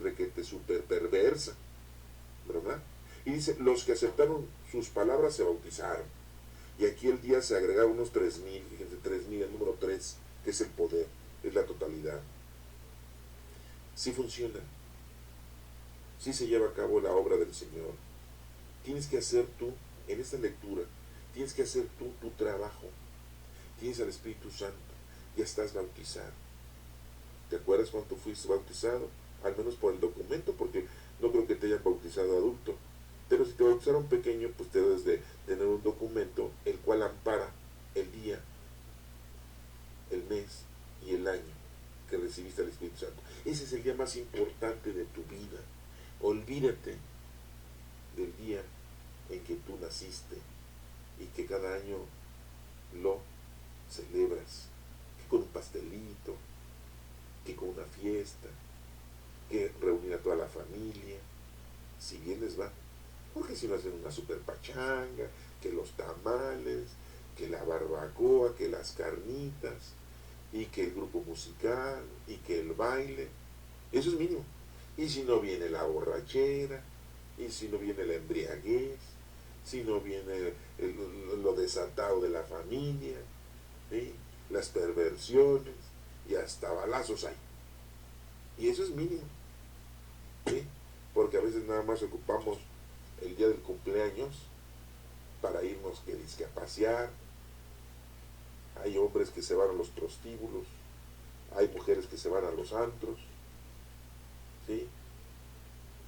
requete súper perversa, ¿verdad? Y dice, los que aceptaron sus palabras se bautizaron. Y aquí el día se agregaron unos 3,000, fíjense, 3,000, el número 3, que es el poder, es la totalidad. Sí funciona, sí se lleva a cabo la obra del Señor. Tienes que hacer tú, en esta lectura, tienes que hacer tú tu trabajo. Tienes al Espíritu Santo, ya estás bautizado. ¿Te acuerdas cuando fuiste bautizado? Al menos por el documento, porque no creo que te hayan bautizado adulto. Pero si te bautizaron pequeño, pues te debes de tener un documento el cual ampara el día, el mes y el año que recibiste al Espíritu Santo. Ese es el día más importante de tu vida. Olvídate del día en que tú naciste y que cada año lo celebras, que con un pastelito, que con una fiesta, que reunir a toda la familia, si bien les va, porque si no hacen una super pachanga, que los tamales, que la barbacoa, que las carnitas, y que el grupo musical, y que el baile, eso es mínimo. Y si no viene la borrachera, y si no viene la embriaguez, si no viene lo desatado de la familia, ¿sí? Las perversiones, y hasta balazos hay. Y eso es mínimo, ¿sí? Porque a veces nada más ocupamos el día del cumpleaños para irnos que dizque a pasear. Hay hombres que se van a los prostíbulos, hay mujeres que se van a los antros, ¿sí?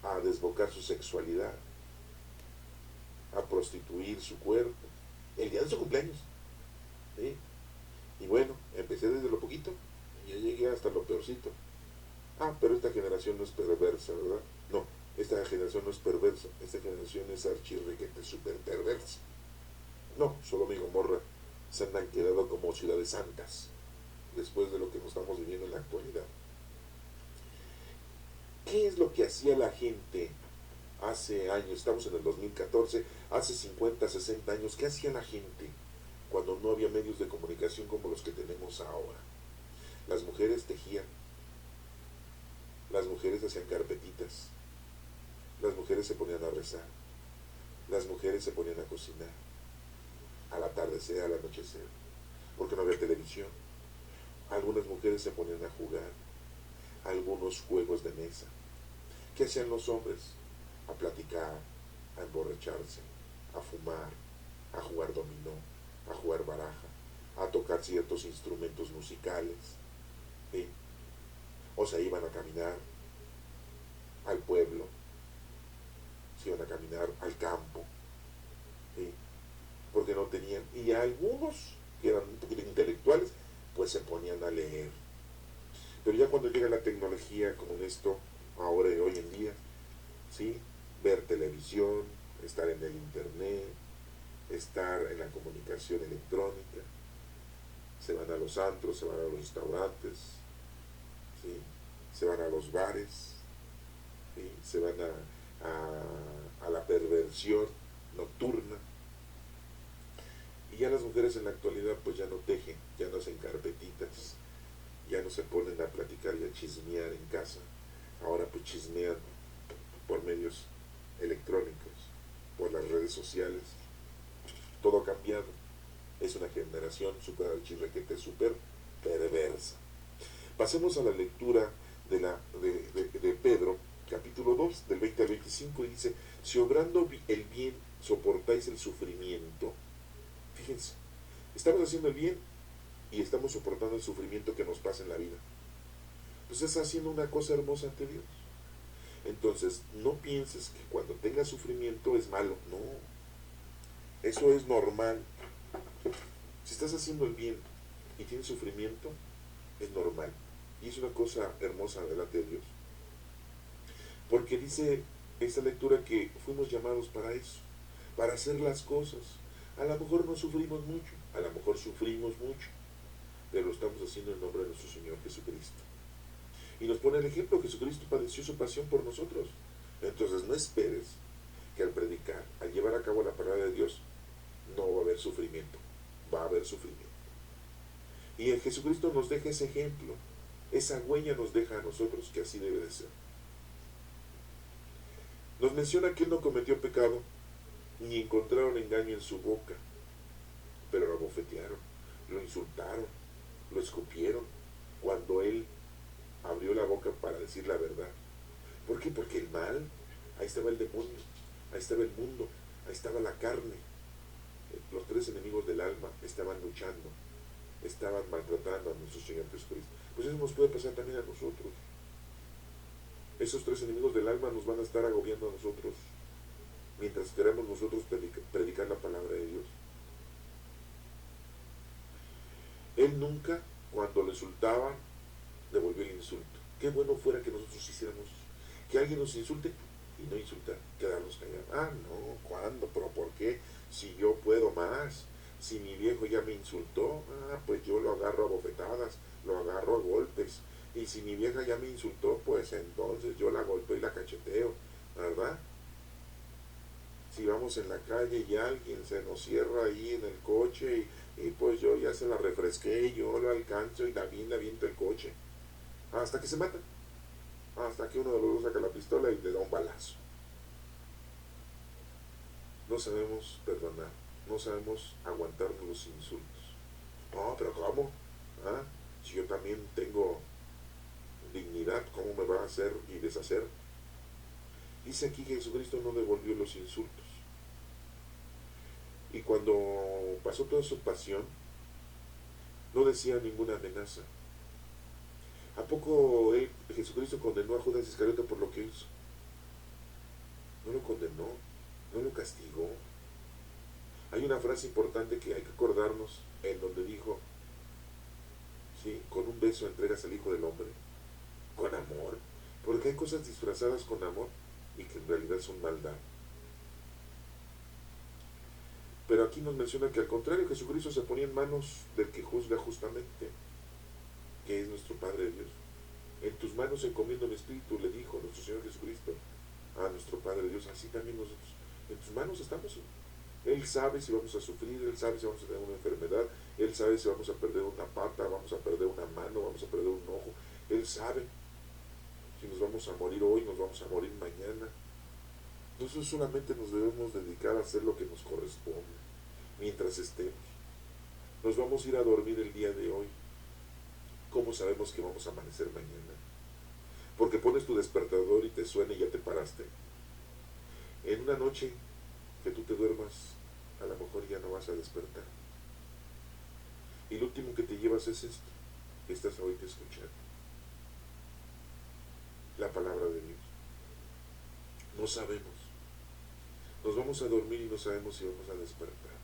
A desbocar su sexualidad, a prostituir su cuerpo, el día de su cumpleaños, ¿sí? Y bueno, empecé desde lo poquito y ya llegué hasta lo peorcito. Ah, pero esta generación no es perversa, ¿verdad? No, esta generación no es perversa, esta generación es archirrequete super perversa. No, Sodoma y Gomorra se han quedado como ciudades santas después de lo que nos estamos viviendo en la actualidad. ¿Qué es lo que hacía la gente hace años? Estamos en el 2014, hace 50, 60 años. ¿Qué hacía la gente cuando no había medios de comunicación como los que tenemos ahora? Las mujeres tejían, las mujeres hacían carpetitas, las mujeres se ponían a rezar, las mujeres se ponían a cocinar, al atardecer, al anochecer, porque no había televisión. Algunas mujeres se ponían a jugar algunos juegos de mesa. ¿Qué hacían los hombres? A platicar, a emborracharse, a fumar, a jugar dominó, a jugar baraja, a tocar ciertos instrumentos musicales, ¿sí? O se iban a caminar al pueblo, se iban a caminar al campo, ¿sí? Porque no tenían, y algunos que eran un poquito intelectuales, pues se ponían a leer. Pero ya cuando llega la tecnología como en esto, ahora y hoy en día, ¿sí? Ver televisión, estar en el internet, estar en la comunicación electrónica, se van a los antros, se van a los restaurantes, ¿sí? Se van a los bares, ¿sí? Se van a la perversión nocturna. Y ya las mujeres en la actualidad pues ya no tejen, ya no hacen carpetitas, ya no se ponen a platicar y a chismear en casa. Ahora pues chismean por medios electrónicos, por las redes sociales. Todo ha cambiado. Es una generación super archirrequete, super perversa. Pasemos a la lectura de Pedro, capítulo 2, del 20 al 25, y dice: si obrando el bien soportáis el sufrimiento. Fíjense, estamos haciendo el bien y estamos soportando el sufrimiento que nos pasa en la vida. Pues estás haciendo una cosa hermosa ante Dios. Entonces, no pienses que cuando tengas sufrimiento es malo. No, eso es normal. Si estás haciendo el bien y tienes sufrimiento, es normal. Y es una cosa hermosa delante de Dios. Porque dice esta lectura que fuimos llamados para eso, para hacer las cosas. A lo mejor no sufrimos mucho, a lo mejor sufrimos mucho, pero lo estamos haciendo en nombre de nuestro Señor Jesucristo. Y nos pone el ejemplo: Jesucristo padeció su pasión por nosotros. Entonces no esperes que al predicar, al llevar a cabo la palabra de Dios, no va a haber sufrimiento. Va a haber sufrimiento. Y el Jesucristo nos deja ese ejemplo, esa huella nos deja a nosotros que así debe de ser. Nos menciona que Él no cometió pecado, ni encontraron engaño en su boca, pero lo abofetearon, lo insultaron, lo escupieron, cuando Él abrió la boca para decir la verdad. ¿Por qué? Porque el mal, ahí estaba el demonio, ahí estaba el mundo, ahí estaba la carne. Los tres enemigos del alma estaban luchando, estaban maltratando a nuestro Señor Jesucristo. Pues eso nos puede pasar también a nosotros. Esos tres enemigos del alma nos van a estar agobiando a nosotros, mientras queremos nosotros predicar la palabra de Dios. Él nunca, cuando le insultaban, devolvió el insulto. Qué bueno fuera que nosotros hiciéramos, que alguien nos insulte y no insultar, quedarnos callados. Ah, no, ¿cuándo? ¿Pero por qué? Si yo puedo más. Si mi viejo ya me insultó, pues yo lo agarro a bofetadas, lo agarro a golpes. Y si mi vieja ya me insultó, pues entonces yo la golpeo y la cacheteo, ¿verdad? Si vamos en la calle y alguien se nos cierra ahí en el coche y pues yo ya se la refresqué y yo lo alcanzo y la aviento el coche. Hasta que se mata. Hasta que uno de los dos saca la pistola y le da un balazo. No sabemos perdonar, no sabemos aguantarnos los insultos. No, pero ¿cómo? ¿Ah? Si yo también tengo dignidad, ¿cómo me va a hacer y deshacer? Dice aquí que Jesucristo no devolvió los insultos. Y cuando pasó toda su pasión, no decía ninguna amenaza. ¿A poco Jesucristo condenó a Judas Iscariote por lo que hizo? No lo condenó, no lo castigó. Hay una frase importante que hay que acordarnos en donde dijo, ¿sí? Con un beso entregas al Hijo del Hombre, con amor, porque hay cosas disfrazadas con amor y que en realidad son maldad. Pero aquí nos menciona que al contrario, Jesucristo se ponía en manos del que juzga justamente, que es nuestro Padre Dios. En tus manos encomiendo mi espíritu, le dijo nuestro Señor Jesucristo a nuestro Padre Dios. Así también nosotros, en tus manos estamos. Él sabe si vamos a sufrir, Él sabe si vamos a tener una enfermedad, Él sabe si vamos a perder una pata, vamos a perder una mano, vamos a perder un ojo. Él sabe si nos vamos a morir hoy, nos vamos a morir mañana. Nosotros solamente nos debemos dedicar a hacer lo que nos corresponde mientras estemos. Nos vamos a ir a dormir el día de hoy. ¿Cómo sabemos que vamos a amanecer mañana? Porque pones tu despertador y te suena y ya te paraste. En una noche que tú te duermas, a lo mejor ya no vas a despertar. Y lo último que te llevas es esto, que estás ahorita escuchando. La palabra de Dios. No sabemos. Nos vamos a dormir y no sabemos si vamos a despertar.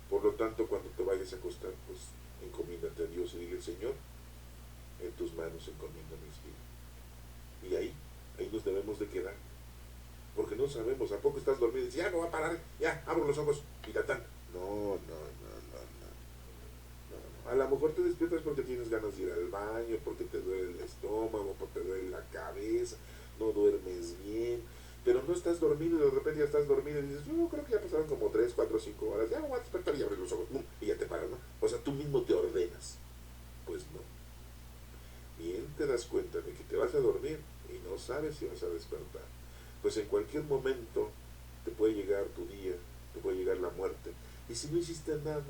Por lo tanto, cuando te vayas a acostar, pues encomiéndate a Dios y dile, Señor, en tus manos encomiendo mi espíritu. Y ahí nos debemos de quedar. Porque no sabemos, ¿a poco estás dormido y dices, ya no va a parar, ya, abro los ojos y tatán? No. A lo mejor te despiertas porque tienes ganas de ir al baño, porque te duele el estómago, porque te duele la cabeza, no duermes bien, pero no estás dormido y de repente ya estás dormido y dices, yo creo que ya pasaron como 3, 4, 5 horas, ya me voy a despertar y abrir los ojos, y ya te paras, ¿no? O sea, tú mismo te ordenas. Pues no. Bien te das cuenta de que te vas a dormir y no sabes si vas a despertar. Pues en cualquier momento te puede llegar tu día, te puede llegar la muerte. Y si no hiciste nada,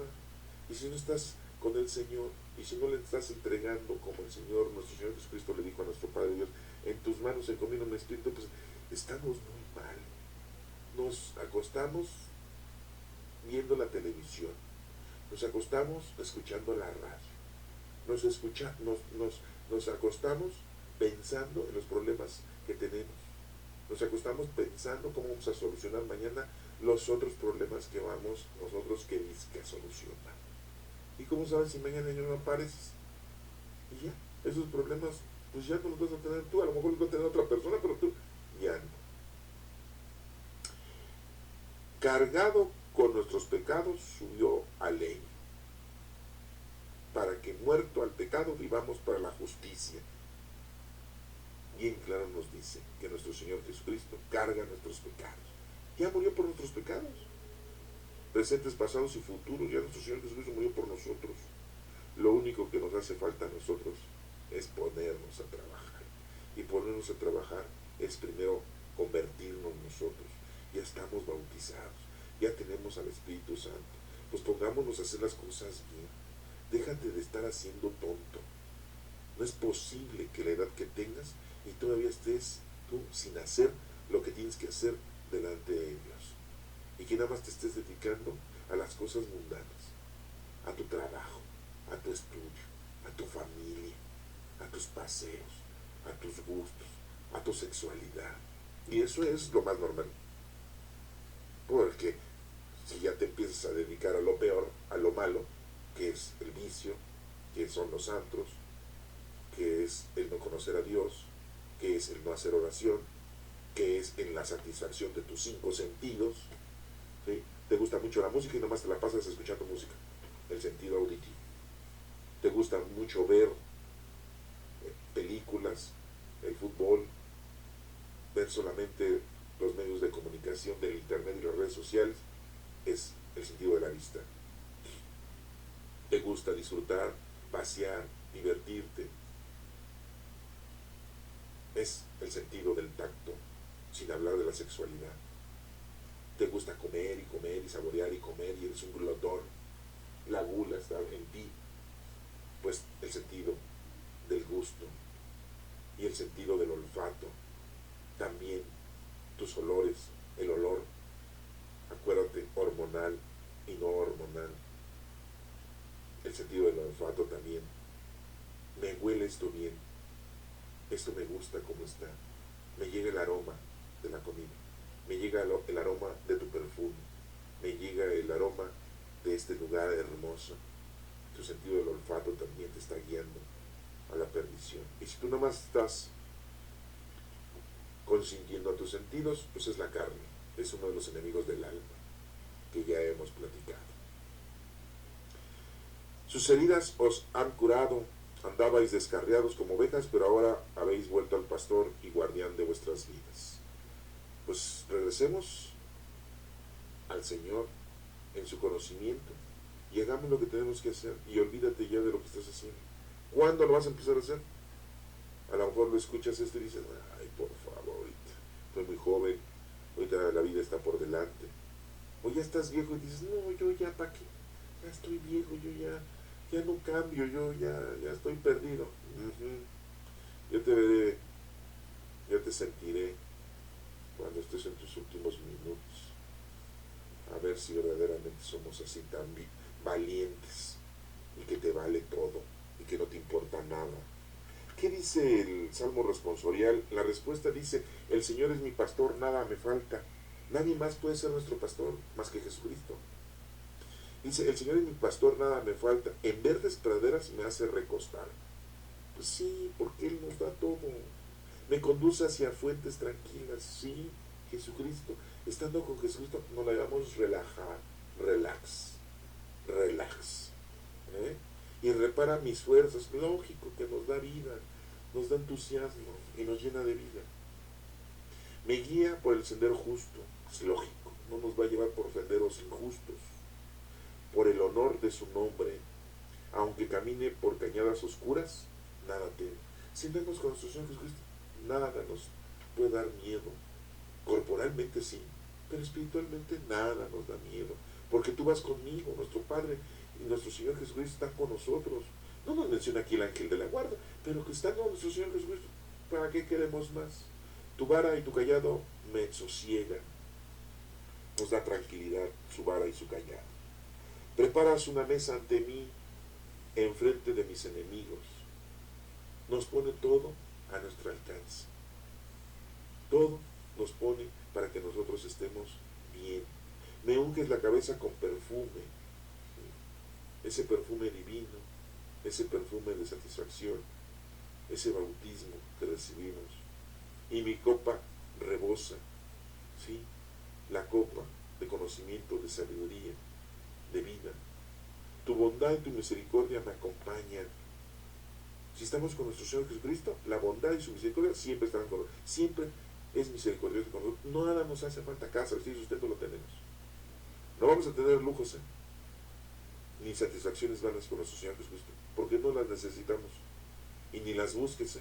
y si no estás con el Señor, y si no le estás entregando como el Señor, nuestro Señor Jesucristo le dijo a nuestro Padre Dios, en tus manos encomiendo mi espíritu, pues estamos muy mal. Nos acostamos viendo la televisión, nos acostamos escuchando la radio, nos acostamos pensando en los problemas que tenemos, nos acostamos pensando cómo vamos a solucionar mañana los otros problemas que vamos nosotros que solucionar. ¿Y cómo sabes si mañana ya no apareces? Y ya, esos problemas, pues ya no los vas a tener tú, a lo mejor los va a tener otra persona, pero tú ya no. Cargado con nuestros pecados, subió a ley, para que muerto al pecado vivamos para la justicia. Bien claro nos dice que nuestro Señor Jesucristo carga nuestros pecados. Ya murió por nuestros pecados. Presentes, pasados y futuros, ya nuestro Señor Jesucristo murió por nosotros. Lo único que nos hace falta a nosotros es ponernos a trabajar. Y ponernos a trabajar es primero convertirnos nosotros. Ya estamos bautizados, ya tenemos al Espíritu Santo. Pues pongámonos a hacer las cosas bien. Déjate de estar haciendo tonto. No es posible que la edad que tengas y todavía estés tú sin hacer lo que tienes que hacer delante de Dios. Y que nada más te estés dedicando a las cosas mundanas, a tu trabajo, a tu estudio, a tu familia, a tus paseos, a tus gustos, a tu sexualidad. Y eso es lo más normal. Porque si ya te empiezas a dedicar a lo peor, a lo malo, que es el vicio, que son los antros, que es el no conocer a Dios, que es el no hacer oración, que es en la satisfacción de tus 5 sentidos, ¿sí? Te gusta mucho la música y nomás te la pasas escuchando música, el sentido auditivo. Te gusta mucho ver películas, el fútbol, ver solamente los medios de comunicación del internet y las redes sociales, es el sentido de la vista. Te gusta disfrutar, pasear, divertirte, es el sentido del tacto, sin hablar de la sexualidad. Te gusta comer y saborear y comer y eres un glotón, la gula está en ti, pues el sentido del gusto y el sentido del olfato, también tus olores, el olor, acuérdate, hormonal y no hormonal, el sentido del olfato también. Me huele esto bien, esto me gusta como está, me llega el aroma de la comida, me llega el aroma de tu perfume, me llega el aroma de este lugar hermoso. Tu sentido del olfato también te está guiando a la perdición. Y si tú nomás estás consintiendo a tus sentidos, pues es la carne, es uno de los enemigos del alma, que ya hemos platicado. Sus heridas os han curado, andabais descarriados como ovejas, pero ahora habéis vuelto al pastor y guardián de vuestras vidas. Pues regresemos al Señor en su conocimiento y hagamos lo que tenemos que hacer y olvídate ya de lo que estás haciendo. ¿Cuándo lo vas a empezar a hacer? A lo mejor lo escuchas esto y dices, ay, por favor, ahorita estoy muy joven, ahorita la vida está por delante. O ya estás viejo y dices, no, yo ya, ¿para qué? Ya estoy viejo, ya no cambio, yo ya estoy perdido. Yo te veré, yo te sentiré cuando estés en tus últimos minutos, a ver si verdaderamente somos así tan valientes y que te vale todo y que no te importa nada. ¿Qué dice el Salmo responsorial? La respuesta dice, el Señor es mi pastor, nada me falta. Nadie más puede ser nuestro pastor más que Jesucristo. Dice, el Señor es mi pastor, nada me falta. En verdes praderas me hace recostar. Pues sí, porque Él nos da todo. Me conduce hacia fuentes tranquilas. Sí, Jesucristo. Estando con Jesucristo nos la llamamos relajar, relax. ¿Eh? Y repara mis fuerzas. Lógico que nos da vida, nos da entusiasmo y nos llena de vida. Me guía por el sendero justo. Es lógico, no nos va a llevar por senderos injustos. Por el honor de su nombre, aunque camine por cañadas oscuras, nada teme. Si andamos con nuestro Señor Jesucristo, nada nos puede dar miedo. Corporalmente sí, pero espiritualmente nada nos da miedo. Porque tú vas conmigo, nuestro Padre y nuestro Señor Jesucristo están con nosotros. No nos menciona aquí el ángel de la guarda, pero que están con nuestro Señor Jesucristo. ¿Para qué queremos más? Tu vara y tu callado me sosiegan. Nos da tranquilidad su vara y su callado. Preparas una mesa ante mí, enfrente de mis enemigos. Nos pone todo a nuestro alcance. Todo nos pone para que nosotros estemos bien. Me unges la cabeza con perfume, ese perfume divino, ese perfume de satisfacción, ese bautismo que recibimos. Y mi copa rebosa, ¿sí? La copa de conocimiento, de sabiduría, de vida. Tu bondad y tu misericordia me acompañan. Si estamos con nuestro Señor Jesucristo, la bondad y su misericordia siempre estarán con nosotros. Siempre es misericordioso con nosotros. Nada nos hace falta casa, el sustento lo tenemos. No vamos a tener lujos, ni satisfacciones vanas con nuestro Señor Jesucristo, porque no las necesitamos, y ni las busques.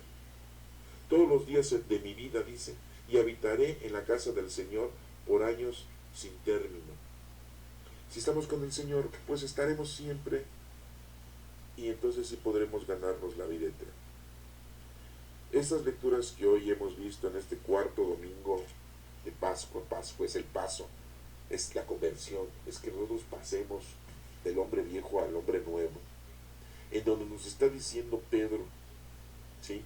Todos los días de mi vida, dice, y habitaré en la casa del Señor por años sin término. Si estamos con el Señor, pues estaremos siempre, y entonces sí podremos ganarnos la vida eterna. Estas lecturas que hoy hemos visto en este cuarto domingo de Pascua, Pascua es el paso, es la conversión, es que nosotros pasemos del hombre viejo al hombre nuevo, en donde nos está diciendo Pedro, ¿sí?,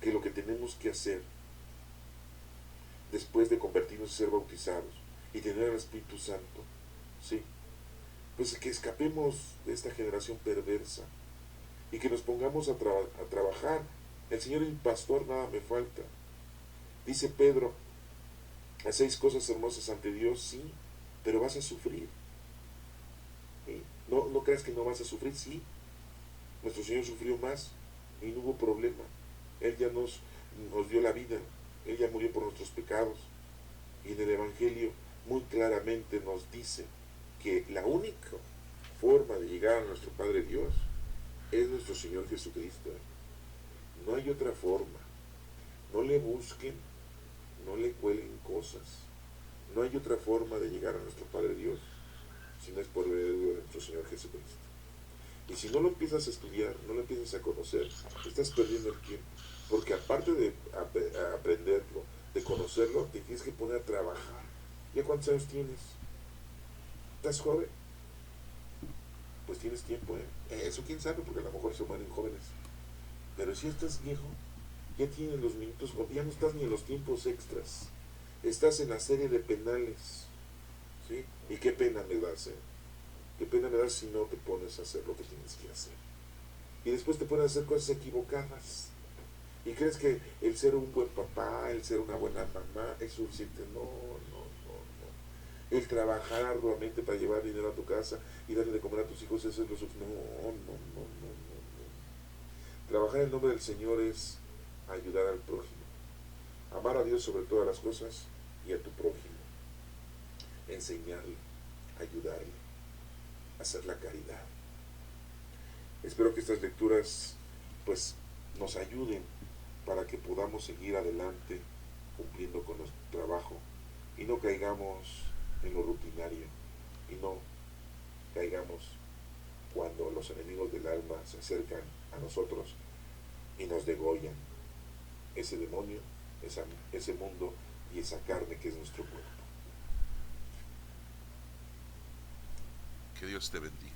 que lo que tenemos que hacer después de convertirnos y ser bautizados y tener al Espíritu Santo, ¿sí?, pues que escapemos de esta generación perversa y que nos pongamos a trabajar. El Señor es mi pastor, nada me falta. Dice Pedro, Hacéis cosas hermosas ante Dios, sí, pero vas a sufrir. ¿Sí? No, no creas que no vas a sufrir, sí. Nuestro Señor sufrió más y no hubo problema. Él ya nos dio la vida, Él ya murió por nuestros pecados. Y en el Evangelio muy claramente nos dice que la única forma de llegar a nuestro Padre Dios es nuestro Señor Jesucristo. No hay otra forma. No le busquen, no le cuelen cosas. No hay otra forma de llegar a nuestro Padre Dios si no es por medio de nuestro Señor Jesucristo. Y si no lo empiezas a estudiar, no lo empiezas a conocer, estás perdiendo el tiempo. Porque aparte de aprenderlo, de conocerlo, te tienes que poner a trabajar. ¿Ya cuántos años tienes? ¿Estás joven? Pues tienes tiempo, ¿eh? Eso quién sabe, porque a lo mejor se mueren jóvenes. Pero si estás viejo, ya tienes los minutos, ya no estás ni en los tiempos extras. Estás en la serie de penales. ¿Sí? Y qué pena me das, ¿eh? Qué pena me das si no te pones a hacer lo que tienes que hacer. Y después te pones a hacer cosas equivocadas. Y crees que el ser un buen papá, el ser una buena mamá es suficiente. No, no, no, no. El trabajar arduamente para llevar dinero a tu casa y darle de comer a tus hijos, eso es lo suficiente. No, no, no, no, no, no. Trabajar en nombre del Señor es ayudar al prójimo. Amar a Dios sobre todas las cosas y a tu prójimo. Enseñarle, ayudarle, hacer la caridad. Espero que estas lecturas pues nos ayuden para que podamos seguir adelante cumpliendo con nuestro trabajo y no caigamos en lo rutinario y no caigamos cuando los enemigos del alma se acercan a nosotros y nos degollan ese demonio, ese mundo y esa carne que es nuestro cuerpo. Que Dios te bendiga.